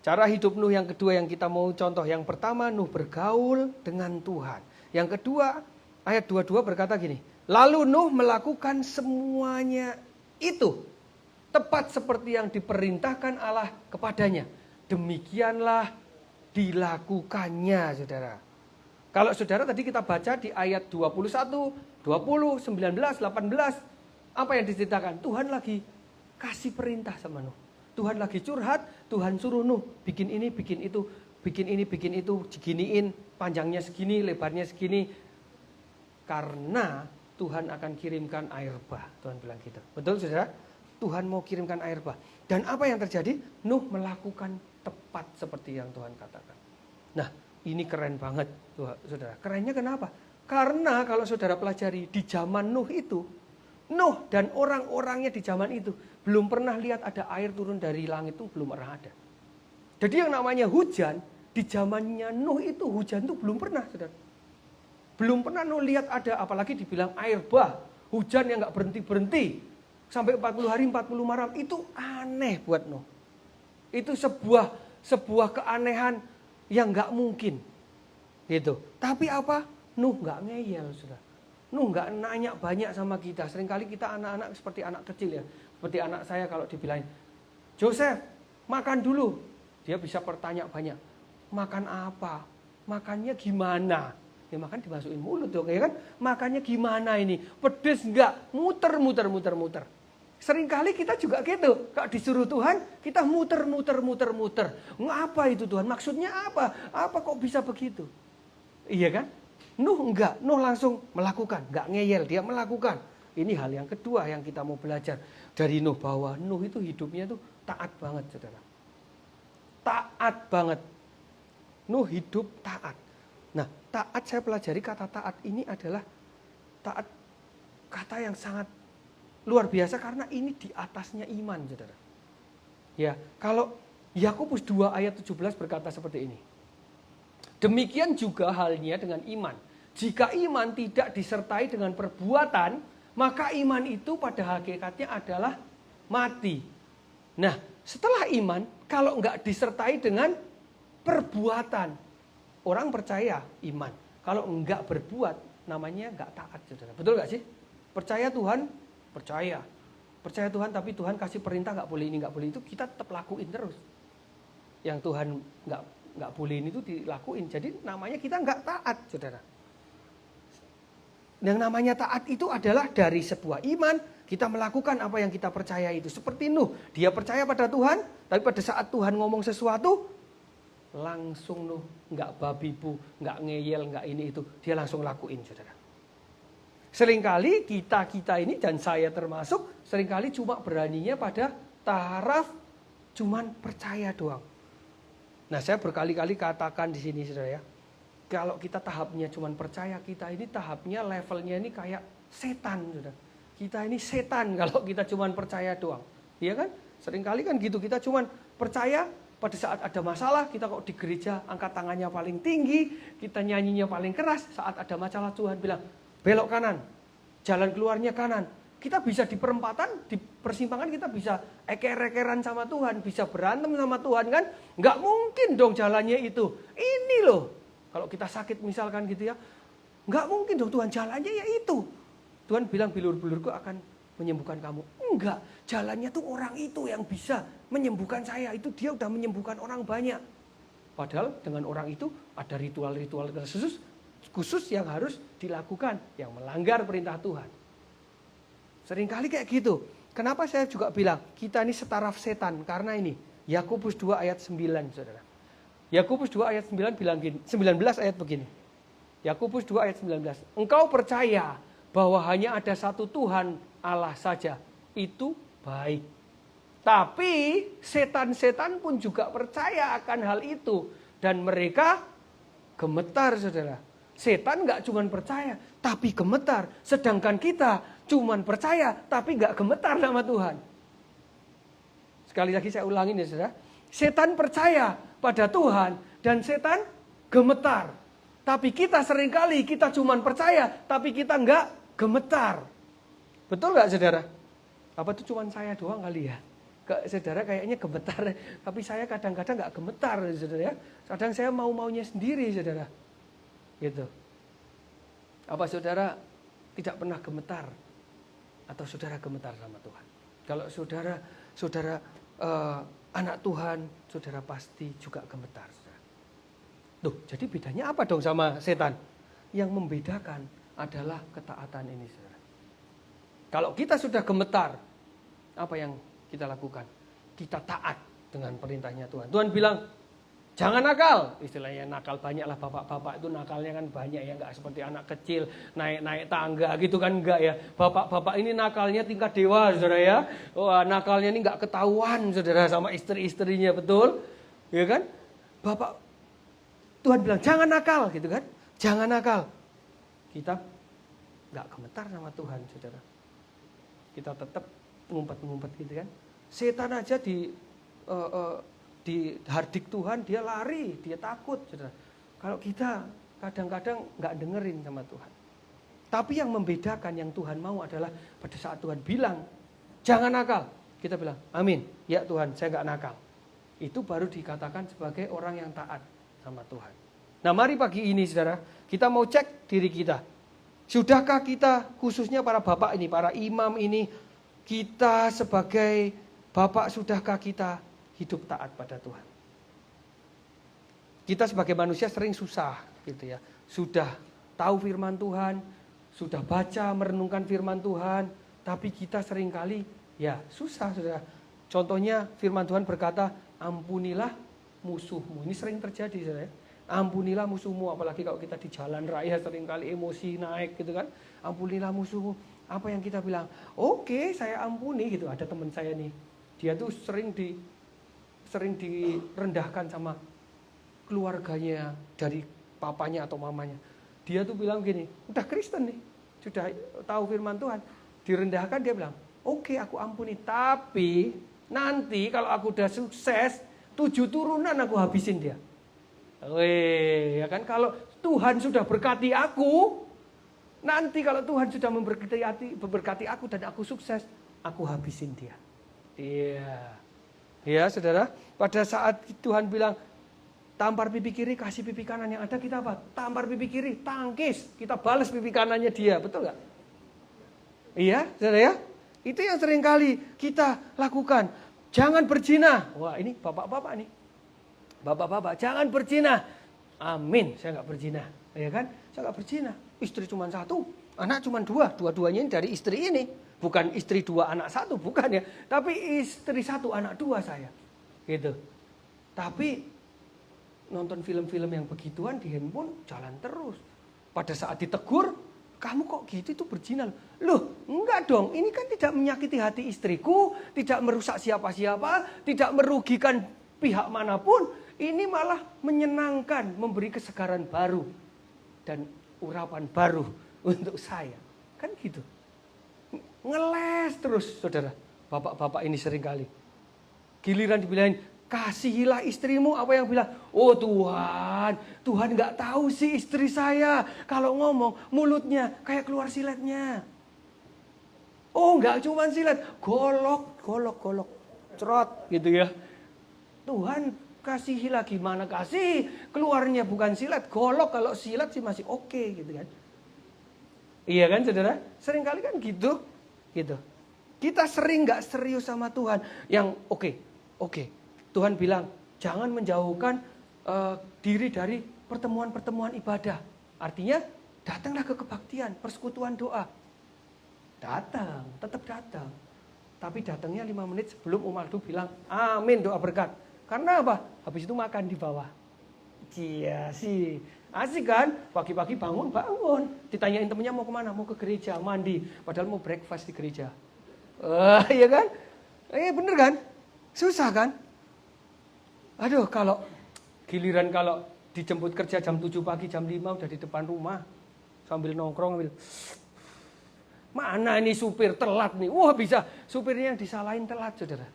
Cara hidup Nuh yang kedua yang kita mau contoh. Yang pertama, Nuh bergaul dengan Tuhan. Yang kedua, ayat 22 berkata gini. Lalu Nuh melakukan semuanya itu tepat seperti yang diperintahkan Allah kepadanya. Demikianlah dilakukannya, saudara. Kalau saudara tadi kita baca di ayat 21, 20, 19, 18. Apa yang diceritakan? Tuhan lagi kasih perintah sama Nuh. Tuhan lagi curhat, Tuhan suruh Nuh bikin ini, bikin itu, bikin ini, bikin itu, diginiin, panjangnya segini, lebarnya segini. Karena Tuhan akan kirimkan air bah. Tuhan bilang gitu. Betul, saudara? Tuhan mau kirimkan air bah. Dan apa yang terjadi? Nuh melakukan tepat seperti yang Tuhan katakan. Nah, ini keren banget, saudara. Kerennya kenapa? Karena kalau saudara pelajari di zaman Nuh itu, Nuh dan orang-orangnya di zaman itu belum pernah lihat ada air turun dari langit, itu belum pernah ada. Jadi yang namanya hujan, di zamannya Nuh itu hujan itu belum pernah, saudara. Belum pernah Nuh lihat ada, apalagi dibilang air bah, hujan yang gak berhenti-berhenti. Sampai 40 hari 40 malam, itu aneh buat Nuh. Itu sebuah keanehan yang gak mungkin. Gitu. Tapi apa? Nuh gak ngeyel, saudara. Nuh nggak nanya banyak sama kita. Seringkali kita anak-anak seperti anak kecil ya. Seperti anak saya kalau dibilangin, Joseph, makan dulu. Dia bisa bertanya banyak. Makan apa? makannya gimana? Ya makan dimasukin mulut dong, ya kan? Makannya gimana ini? Pedes enggak? Muter. Seringkali kita juga gitu. Kalau disuruh Tuhan, kita muter. Ngapa itu Tuhan? Maksudnya apa? Apa kok bisa begitu? Iya kan? Nuh enggak. Nuh langsung melakukan. Enggak ngeyel, dia melakukan. Ini hal yang kedua yang kita mau belajar dari Nuh. Bahwa Nuh itu hidupnya tuh taat banget, saudara. Taat banget. Nuh hidup taat. Nah, taat saya pelajari kata taat ini adalah taat kata yang sangat luar biasa karena ini di atasnya iman, saudara. Ya, kalau Yakobus 2 ayat 17 berkata seperti ini. Demikian juga halnya dengan iman. Jika iman tidak disertai dengan perbuatan, maka iman itu pada hakikatnya adalah mati. Nah, setelah iman, kalau enggak disertai dengan perbuatan, orang percaya iman. Kalau enggak berbuat, namanya enggak taat, saudara. Betul enggak sih? Percaya Tuhan, percaya Tuhan, tapi Tuhan kasih perintah nggak boleh ini, nggak boleh itu, kita tetap lakuin terus. Yang Tuhan nggak boleh ini itu dilakuin. Jadi namanya kita nggak taat, saudara. Yang namanya taat itu adalah dari sebuah iman, kita melakukan apa yang kita percaya itu. Seperti Nuh, dia percaya pada Tuhan, tapi pada saat Tuhan ngomong sesuatu, langsung Nuh nggak babi bu, nggak ngeyel, nggak ini itu, dia langsung lakuin, saudara. Seringkali kita ini dan saya termasuk seringkali cuma beraninya pada taraf cuman percaya doang. Nah, saya berkali-kali katakan di sini, saudara ya. Kalau kita tahapnya cuman percaya, kita ini tahapnya levelnya ini kayak setan, saudara. Kita ini setan kalau kita cuman percaya doang. Iya kan? Seringkali kan gitu, kita cuman percaya. Pada saat ada masalah, kita kok di gereja angkat tangannya paling tinggi, kita nyanyinya paling keras. Saat ada masalah Tuhan bilang, belok kanan, jalan keluarnya kanan. Kita bisa di perempatan, di persimpangan kita bisa eker-ekeran sama Tuhan, bisa berantem sama Tuhan kan? Nggak mungkin dong jalannya itu. Ini loh, kalau kita sakit misalkan gitu ya, nggak mungkin dong Tuhan jalannya ya itu. Tuhan bilang bilur-bilurku akan menyembuhkan kamu. Enggak, jalannya tuh orang itu yang bisa menyembuhkan saya. Itu dia udah menyembuhkan orang banyak. Padahal dengan orang itu ada ritual-ritual khusus yang harus dilakukan, yang melanggar perintah Tuhan. Seringkali kayak gitu. Kenapa saya juga bilang kita ini setaraf setan? Karena ini Yakobus 2 ayat 9, saudara. Yakobus 2 ayat 9 bilang gini, 19 ayat begini. Yakobus 2 ayat 19. Engkau percaya bahwa hanya ada satu Tuhan Allah saja, itu baik. Tapi setan-setan pun juga percaya akan hal itu. Dan mereka gemetar, saudara. Setan gak cuma percaya, tapi gemetar. Sedangkan kita cuma percaya, tapi gak gemetar sama Tuhan. Sekali lagi saya ulangin ya, saudara. Setan percaya pada Tuhan, dan setan gemetar. Tapi kita seringkali, kita cuma percaya, tapi kita gak gemetar. Betul gak, saudara? Apa itu cuma saya doang kali ya? Saudara kayaknya gemetar, tapi saya kadang-kadang gak gemetar, saudara ya. Kadang saya mau-maunya sendiri, saudara. Gitu. Apa saudara tidak pernah gemetar? Atau saudara gemetar sama Tuhan? Kalau saudara anak Tuhan, saudara pasti juga gemetar. Saudara. Tuh, jadi bedanya apa dong sama setan? Yang membedakan adalah ketaatan ini, saudara. Kalau kita sudah gemetar, apa yang kita lakukan? Kita taat dengan perintahnya Tuhan. Tuhan bilang, jangan nakal. Istilahnya nakal banyak lah, bapak-bapak itu nakalnya kan banyak ya. Nggak seperti anak kecil, naik-naik tangga gitu kan, enggak ya. Bapak-bapak ini nakalnya tingkat dewa, saudara ya. Wah, nakalnya ini nggak ketahuan, saudara, sama istri-istrinya, betul? Ya kan? Bapak, Tuhan bilang, jangan nakal gitu kan. Jangan nakal. Kita nggak gemetar sama Tuhan, saudara. Kita tetap ngumpet-ngumpet gitu kan. Setan aja di hardik Tuhan, dia lari, dia takut, saudara. Kalau kita kadang-kadang nggak dengerin sama Tuhan. Tapi yang membedakan yang Tuhan mau adalah pada saat Tuhan bilang, jangan nakal. Kita bilang, amin, ya Tuhan, saya nggak nakal. Itu baru dikatakan sebagai orang yang taat sama Tuhan. Nah, mari pagi ini, saudara, kita mau cek diri kita. Sudahkah kita, khususnya para bapak ini, para imam ini, kita sebagai bapak, sudahkah kita hidup taat pada Tuhan? Kita sebagai manusia sering susah gitu ya. Sudah tahu firman Tuhan, sudah baca merenungkan firman Tuhan, tapi kita seringkali ya susah Saudara. Contohnya firman Tuhan berkata, ampunilah musuhmu. Ini sering terjadi Saudara. Ampunilah musuhmu, apalagi kalau kita di jalan raya seringkali emosi naik gitu kan. Ampunilah musuhmu. Apa yang kita bilang? Oke, saya ampuni gitu. Ada teman saya nih, dia tuh sering direndahkan sama keluarganya dari papanya atau mamanya. Dia tuh bilang gini, udah Kristen nih, sudah tahu firman Tuhan, direndahkan dia bilang, oke aku ampuni, tapi nanti kalau aku udah sukses, 7 turunan aku habisin dia. Weh, ya kan, kalau Tuhan sudah berkati aku, nanti kalau Tuhan sudah memberkati aku dan aku sukses, aku habisin dia. Iya. Ya saudara, pada saat Tuhan bilang, tampar pipi kiri, kasih pipi kanan. Yang ada kita apa? Tampar pipi kiri, tangkis. Kita balas pipi kanannya dia. Betul nggak? Iya, saudara ya? Itu yang sering kali kita lakukan. Jangan berzina. Wah, ini bapak-bapak nih. Bapak-bapak, jangan berzina. Amin, saya nggak berzina. Ya kan? Saya nggak berzina. Istri cuma 1, anak cuma 2. Dua-duanya ini dari istri ini. Bukan istri 2, anak 1, bukan ya. Tapi istri 1, anak 2 saya. Gitu. Tapi nonton film-film yang begituan di handphone jalan terus. Pada saat ditegur, kamu kok gitu, itu berzina. Loh, enggak dong. Ini kan tidak menyakiti hati istriku, tidak merusak siapa-siapa, tidak merugikan pihak manapun. Ini malah menyenangkan, memberi kesegaran baru dan urapan baru untuk saya. Kan gitu. Ngeles terus, saudara. Bapak-bapak ini seringkali. Giliran dibilangin, kasihilah istrimu, apa yang bilang? Oh Tuhan, Tuhan nggak tahu sih istri saya. Kalau ngomong, mulutnya kayak keluar siletnya. Oh nggak cuma silet, golok. Cerot gitu ya. Tuhan kasihilah, gimana kasih? Keluarnya bukan silet, golok. Kalau silet sih masih oke gitu kan. Iya kan saudara? Seringkali kan gitu. Kita sering nggak serius sama Tuhan. Yang oke. Tuhan bilang, jangan menjauhkan diri dari pertemuan-pertemuan ibadah. Artinya, datanglah ke kebaktian, persekutuan doa. Datang, tetap datang. Tapi datangnya 5 menit sebelum Umaldo bilang, amin doa berkat. Karena apa? Habis itu makan di bawah. Iya sih. Asik kan? Pagi-pagi bangun. Ditanyain temennya mau kemana? Mau ke gereja, mandi. Padahal mau breakfast di gereja. Iya kan? Bener kan? Susah kan? Aduh, kalau dijemput kerja jam 7 pagi, jam 5 udah di depan rumah. Sambil nongkrong, mana ini supir telat nih. Wah bisa, supirnya yang disalahin telat, saudara.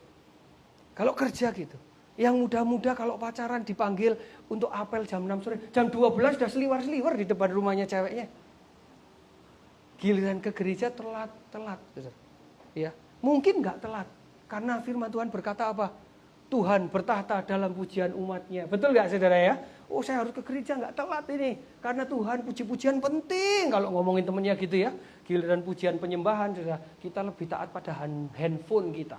Kalau kerja gitu. Yang muda-muda kalau pacaran dipanggil untuk apel jam 6 sore. Jam 12 udah seliwar-seliwar di depan rumahnya ceweknya. Giliran ke gereja telat, saudara. Ya, mungkin nggak telat. Karena firman Tuhan berkata apa? Tuhan bertahta dalam pujian umatnya. Betul gak saudara ya? Oh saya harus ke gereja gak telat ini. Karena Tuhan puji-pujian penting. Kalau ngomongin temennya gitu ya. Giliran pujian penyembahan saudara. Kita lebih taat pada handphone kita.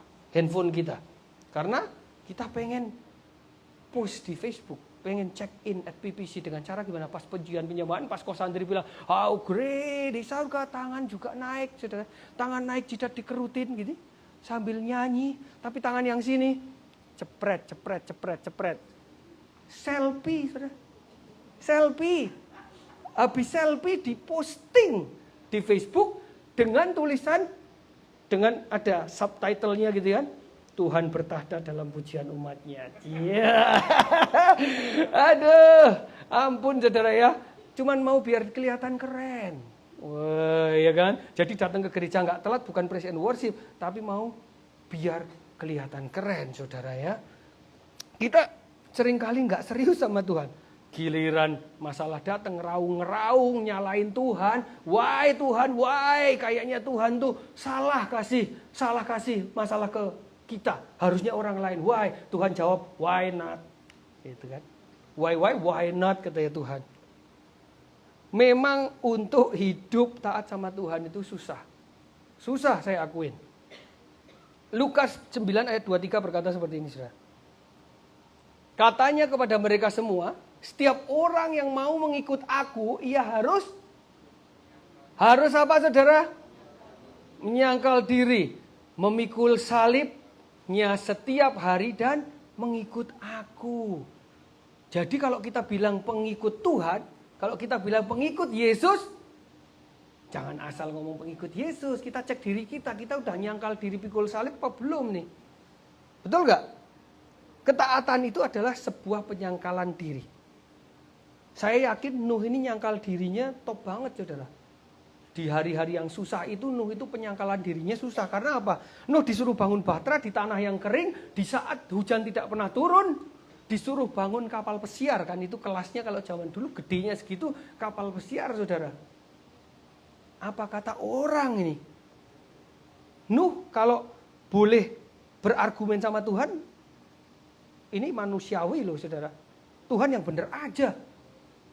Karena kita pengen post di Facebook. Pengen check in at PPC dengan cara gimana? Pas pujian penyembahan, pas Kosandri bilang, how great, di surga tangan juga naik saudara. Tangan naik jidat dikerutin gitu. Sambil nyanyi. Tapi tangan yang sini cepret. Selfie, saudara. Selfie. Habis selfie diposting di Facebook dengan tulisan, dengan ada subtitlenya gitu kan. Tuhan bertahta dalam pujian umatnya. Iya. Aduh, ampun saudara ya. Cuman mau biar kelihatan keren. Wah, ya kan? Jadi datang ke gereja nggak telat, bukan praise and worship, tapi mau biar kelihatan keren, saudara ya. Kita seringkali nggak serius sama Tuhan. Giliran masalah datang, ngeraung, nyalain Tuhan. Why Tuhan, why? Kayaknya Tuhan tuh salah kasih masalah ke kita. Harusnya orang lain. Why? Tuhan jawab, why not? Gitu kan. Why not, katanya Tuhan. Memang untuk hidup taat sama Tuhan itu susah. Susah saya akuin. Lukas 9 ayat 23 berkata seperti ini, saudara. Katanya kepada mereka semua, Setiap orang yang mau mengikut aku, ia harus apa saudara? Menyangkal diri, memikul salibnya setiap hari dan mengikut aku. Jadi kalau kita bilang pengikut Tuhan, kalau kita bilang pengikut Yesus, jangan asal ngomong pengikut Yesus. Kita cek diri kita udah nyangkal diri pikul salib apa belum nih? Betul nggak? Ketaatan itu adalah sebuah penyangkalan diri. Saya yakin Nuh ini nyangkal dirinya top banget saudara. Di hari-hari yang susah itu Nuh itu penyangkalan dirinya susah. Karena apa? Nuh disuruh bangun bahtera di tanah yang kering. Di saat hujan tidak pernah turun. Disuruh bangun kapal pesiar. Kan itu kelasnya kalau zaman dulu gedenya segitu kapal pesiar saudara. Apa kata orang ini? Nuh kalau boleh berargumen sama Tuhan. Ini manusiawi loh saudara. Tuhan yang benar aja.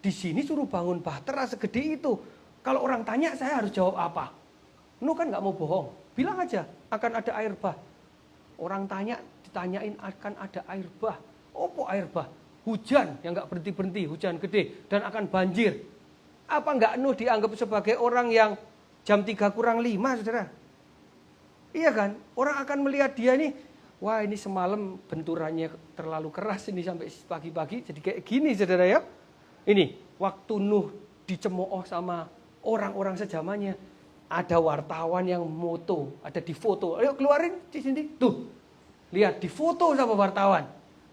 Di sini suruh bangun bahtera segede itu. Kalau orang tanya saya harus jawab apa? Nuh kan gak mau bohong. Bilang aja akan ada air bah. Orang tanya ditanyain akan ada air bah. Apa air bah? Hujan yang gak berhenti-berhenti. Hujan gede dan akan banjir. Apa gak Nuh dianggap sebagai orang yang jam 3 kurang 5 saudara? Iya kan? Orang akan melihat dia nih. Wah ini semalam benturannya terlalu keras ini sampai pagi-pagi. Jadi kayak gini saudara ya. Ini waktu Nuh dicemooh sama orang-orang sejamannya. Ada wartawan yang moto, ada di foto. Ayo keluarin di sini. Tuh, lihat di foto sama wartawan.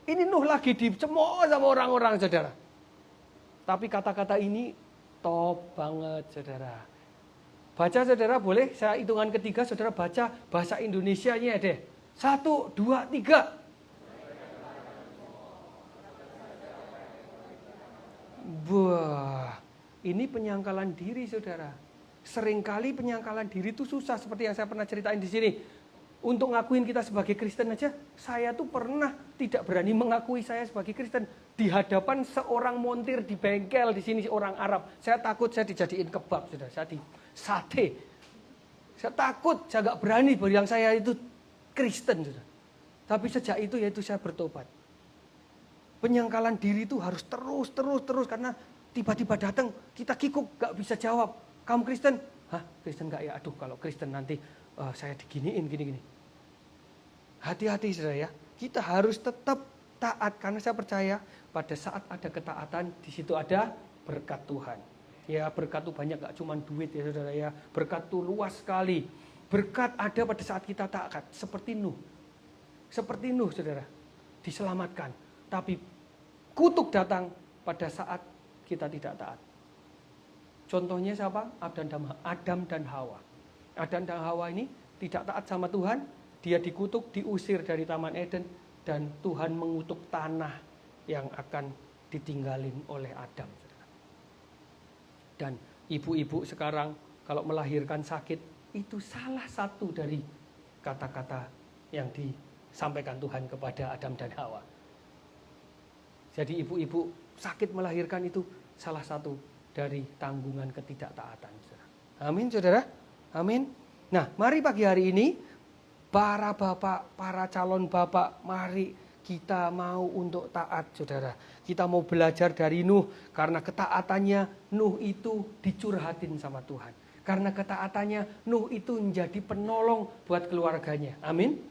Ini Nuh lagi dicemooh sama orang-orang saudara. Tapi kata-kata ini top banget saudara. Baca saudara boleh, saya hitungan ketiga saudara baca bahasa Indonesianya deh. 1, 2, 3. Wah, ini penyangkalan diri saudara. Seringkali penyangkalan diri itu susah seperti yang saya pernah ceritain di sini. Untuk ngakuin kita sebagai Kristen aja, saya tuh pernah tidak berani mengakui saya sebagai Kristen di hadapan seorang montir di bengkel di sini orang Arab. Saya takut saya dijadiin kebab saudara, saya di sate. Saya takut, saya nggak berani bilang saya itu Kristen saudara. Tapi sejak itu yaitu saya bertobat. Penyangkalan diri itu harus terus karena tiba-tiba datang kita kikuk gak bisa jawab. Kamu Kristen? Hah Kristen gak ya? Aduh kalau Kristen nanti saya diginiin gini-gini. Hati-hati saudara ya. Kita harus tetap taat karena saya percaya pada saat ada ketaatan di situ ada berkat Tuhan. Ya berkat itu banyak gak cuma duit ya saudara ya. Berkat itu luas sekali. Berkat ada pada saat kita taat seperti Nuh. Seperti Nuh saudara. Diselamatkan. Tapi kutuk datang pada saat kita tidak taat. Contohnya siapa? Adam dan Hawa. Adam dan Hawa ini tidak taat sama Tuhan. Dia dikutuk, diusir dari Taman Eden. Dan Tuhan mengutuk tanah yang akan ditinggalin oleh Adam. Dan ibu-ibu sekarang kalau melahirkan sakit, itu salah satu dari kata-kata yang disampaikan Tuhan kepada Adam dan Hawa. Jadi ibu-ibu sakit melahirkan itu salah satu dari tanggungan ketidaktaatan. Amin saudara. Amin. Nah mari pagi hari ini para bapak, para calon bapak, mari kita mau untuk taat saudara. Kita mau belajar dari Nuh karena ketaatannya Nuh itu dicurhatin sama Tuhan. Karena ketaatannya Nuh itu menjadi penolong buat keluarganya. Amin.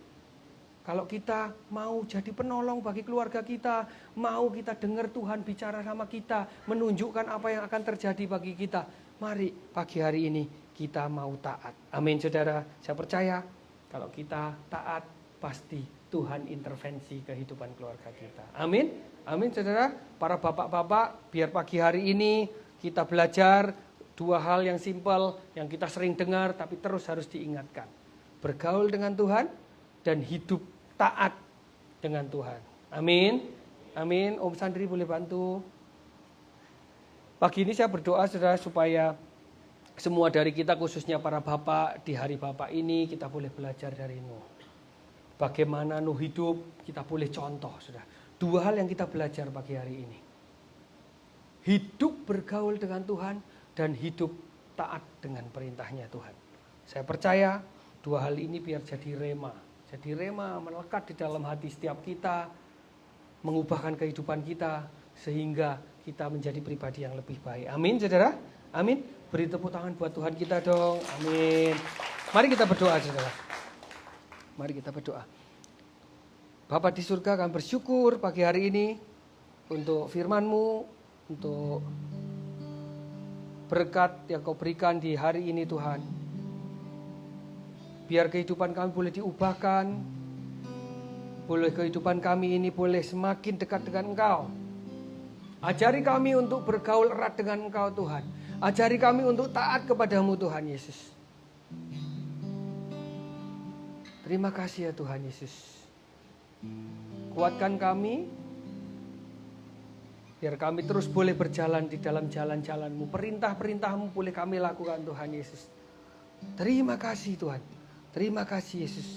Kalau kita mau jadi penolong bagi keluarga kita, mau kita dengar Tuhan bicara sama kita, menunjukkan apa yang akan terjadi bagi kita. Mari pagi hari ini kita mau taat. Amin saudara, saya percaya kalau kita taat pasti Tuhan intervensi kehidupan keluarga kita. Amin, amin saudara. Para bapak-bapak, biar pagi hari ini kita belajar 2 hal yang simpel, yang kita sering dengar tapi terus harus diingatkan. Bergaul dengan Tuhan dan hidup taat dengan Tuhan. Amin. Amin. Om Sandri boleh bantu. Pagi ini saya berdoa saudara supaya semua dari kita khususnya para bapak di hari bapak ini kita boleh belajar dari Nuh. Bagaimana Nuh hidup kita boleh contoh saudara. 2 hal yang kita belajar pagi hari ini. Hidup bergaul dengan Tuhan dan hidup taat dengan perintahnya Tuhan. Saya percaya 2 hal ini biar jadi rema. Jadi rema melekat di dalam hati setiap kita, mengubahkan kehidupan kita, sehingga kita menjadi pribadi yang lebih baik. Amin, saudara. Amin. Beri tepuk tangan buat Tuhan kita dong. Amin. Mari kita berdoa, saudara. Mari kita berdoa. Bapa di surga, kami bersyukur pagi hari ini untuk firman-Mu, untuk berkat yang Kau berikan di hari ini Tuhan. Biar kehidupan kami boleh diubahkan, boleh kehidupan kami ini boleh semakin dekat dengan Engkau. Ajari kami untuk bergaul erat dengan Engkau Tuhan. Ajari kami untuk taat kepadamu Tuhan Yesus. Terima kasih ya Tuhan Yesus. Kuatkan kami, biar kami terus boleh berjalan di dalam jalan-jalan-Mu. Perintah-perintah-Mu boleh kami lakukan Tuhan Yesus. Terima kasih Tuhan. Terima kasih Yesus.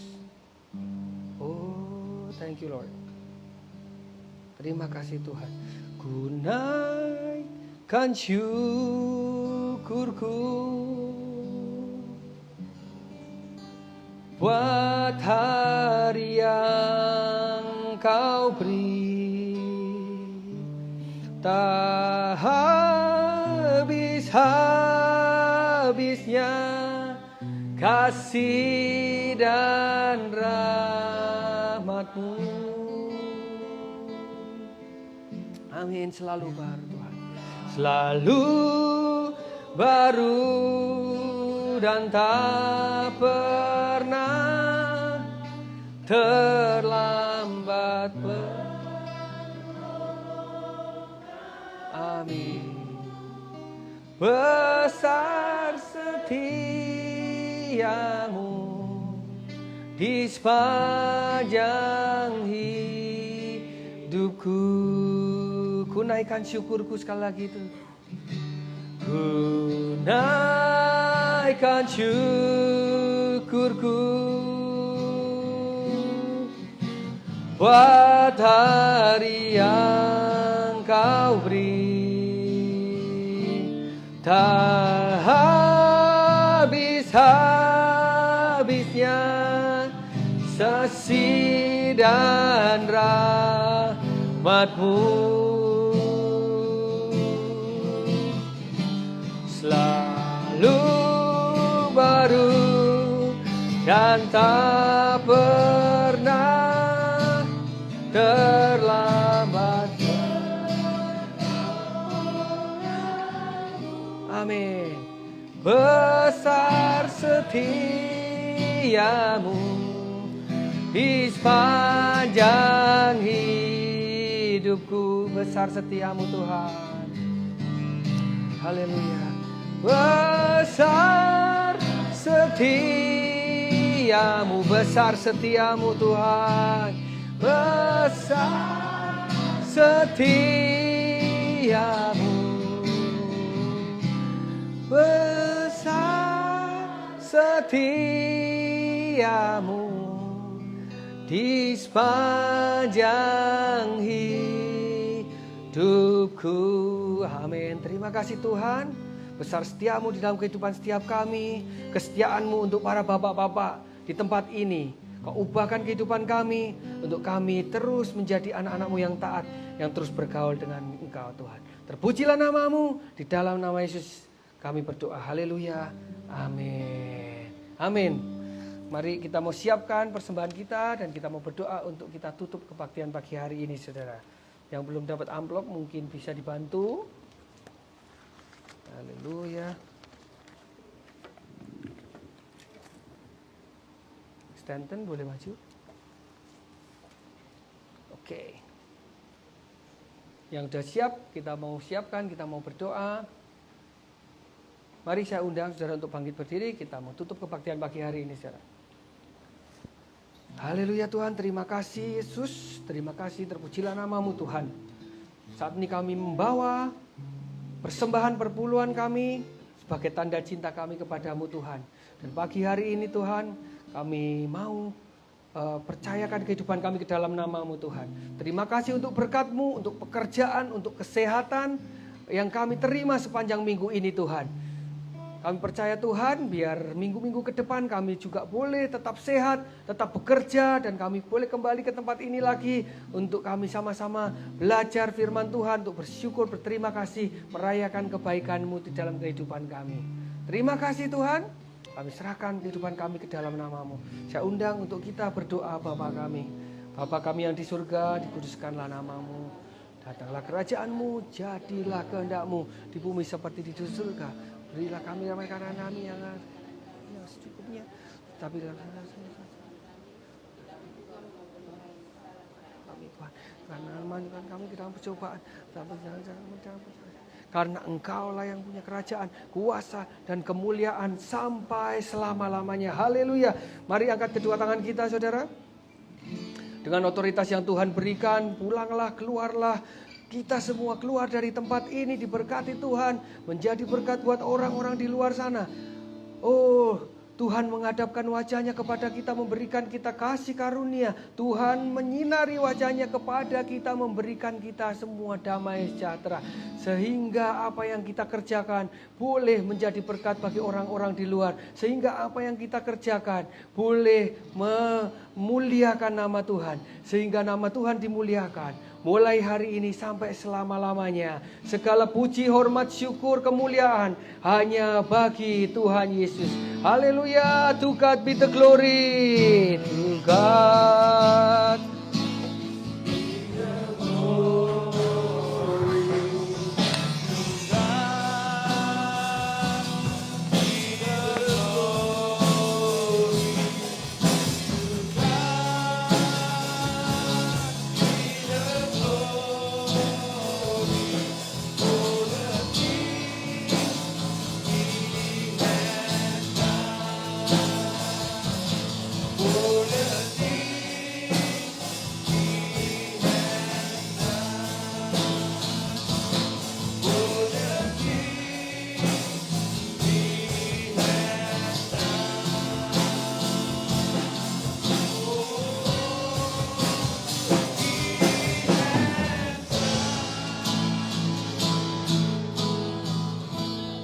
Oh, thank you Lord. Terima kasih Tuhan. Ku naikkan syukurku buat hari yang Kau beri. Tak habis-habisnya kasih dan rahmat-Mu. Amin, selalu baru Tuhan. Selalu baru dan tak pernah terlambat. Amin. Besar setiamu di sepanjang hidupku. Ku naikkan syukurku sekali lagi itu. Ku naikkan syukurku buat hari yang Kau beri. Tak habis-habisnya kasih dan rahmat-Mu. Selalu baru dan tak pernah terlambat. Amin. Besar setiamu di sepanjang hidupku. Besar setiamu Tuhan. Haleluya. Besar setiamu, besar setiamu Tuhan. Besar setiamu, besar setiamu di sepanjang hidupku. Amin. Terima kasih Tuhan. Besar setiamu di dalam kehidupan setiap kami. Kesetiaanmu untuk para bapak-bapak di tempat ini. Kau ubahkan kehidupan kami untuk kami terus menjadi anak-anak-Mu yang taat, yang terus bergaul dengan Engkau Tuhan. Terpujilah nama-Mu, di dalam nama Yesus kami berdoa. Haleluya. Amin. Amin. Mari kita mau siapkan persembahan kita dan kita mau berdoa untuk kita tutup kebaktian pagi hari ini, saudara. Yang belum dapat amplop mungkin bisa dibantu. Haleluya. Stanton boleh maju. Oke. Yang sudah siap, kita mau siapkan, kita mau berdoa. Mari saya undang saudara untuk bangkit berdiri. Kita mau tutup kebaktian pagi hari ini, saudara. Haleluya Tuhan, terima kasih Yesus. Terima kasih, terpujilah nama-Mu Tuhan. Saat ini kami membawa persembahan perpuluhan kami sebagai tanda cinta kami kepadamu Tuhan. Dan pagi hari ini Tuhan, kami mau percayakan kehidupan kami ke dalam nama-Mu Tuhan. Terima kasih untuk berkat-Mu, untuk pekerjaan, untuk kesehatan yang kami terima sepanjang minggu ini Tuhan. Kami percaya Tuhan, biar minggu-minggu ke depan kami juga boleh tetap sehat, tetap bekerja, dan kami boleh kembali ke tempat ini lagi untuk kami sama-sama belajar firman Tuhan, untuk bersyukur, berterima kasih, merayakan kebaikan-Mu di dalam kehidupan kami. Terima kasih Tuhan, kami serahkan kehidupan kami ke dalam nama-Mu. Saya undang untuk kita berdoa Bapa kami. Bapa kami yang di surga, dikuduskanlah nama-Mu. Datanglah kerajaan-Mu, jadilah kehendak-Mu di bumi seperti di surga. Berilah kami makanan kami yang secukupnya. Tapi kami Tuhan, karena manfaat kami ke dalam percobaan. Karena Engkaulah yang punya kerajaan, kuasa, dan kemuliaan sampai selama-lamanya. Haleluya. Mari angkat kedua tangan kita, saudara. Dengan otoritas yang Tuhan berikan, pulanglah, keluarlah. Kita semua keluar dari tempat ini diberkati Tuhan, menjadi berkat buat orang-orang di luar sana. Oh, Tuhan menghadapkan wajahnya kepada kita, memberikan kita kasih karunia. Tuhan menyinari wajahnya kepada kita, memberikan kita semua damai sejahtera. Sehingga apa yang kita kerjakan boleh menjadi berkat bagi orang-orang di luar. Sehingga apa yang kita kerjakan boleh memuliakan nama Tuhan. Sehingga nama Tuhan dimuliakan. Mulai hari ini sampai selama-lamanya. Segala puji, hormat, syukur, kemuliaan hanya bagi Tuhan Yesus. Haleluya, to God be the glory. To God be the glory.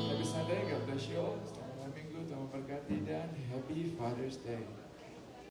Happy Sunday, God bless you all. Selamat hari Minggu, Tuhan memberkati dan Happy Father's Day.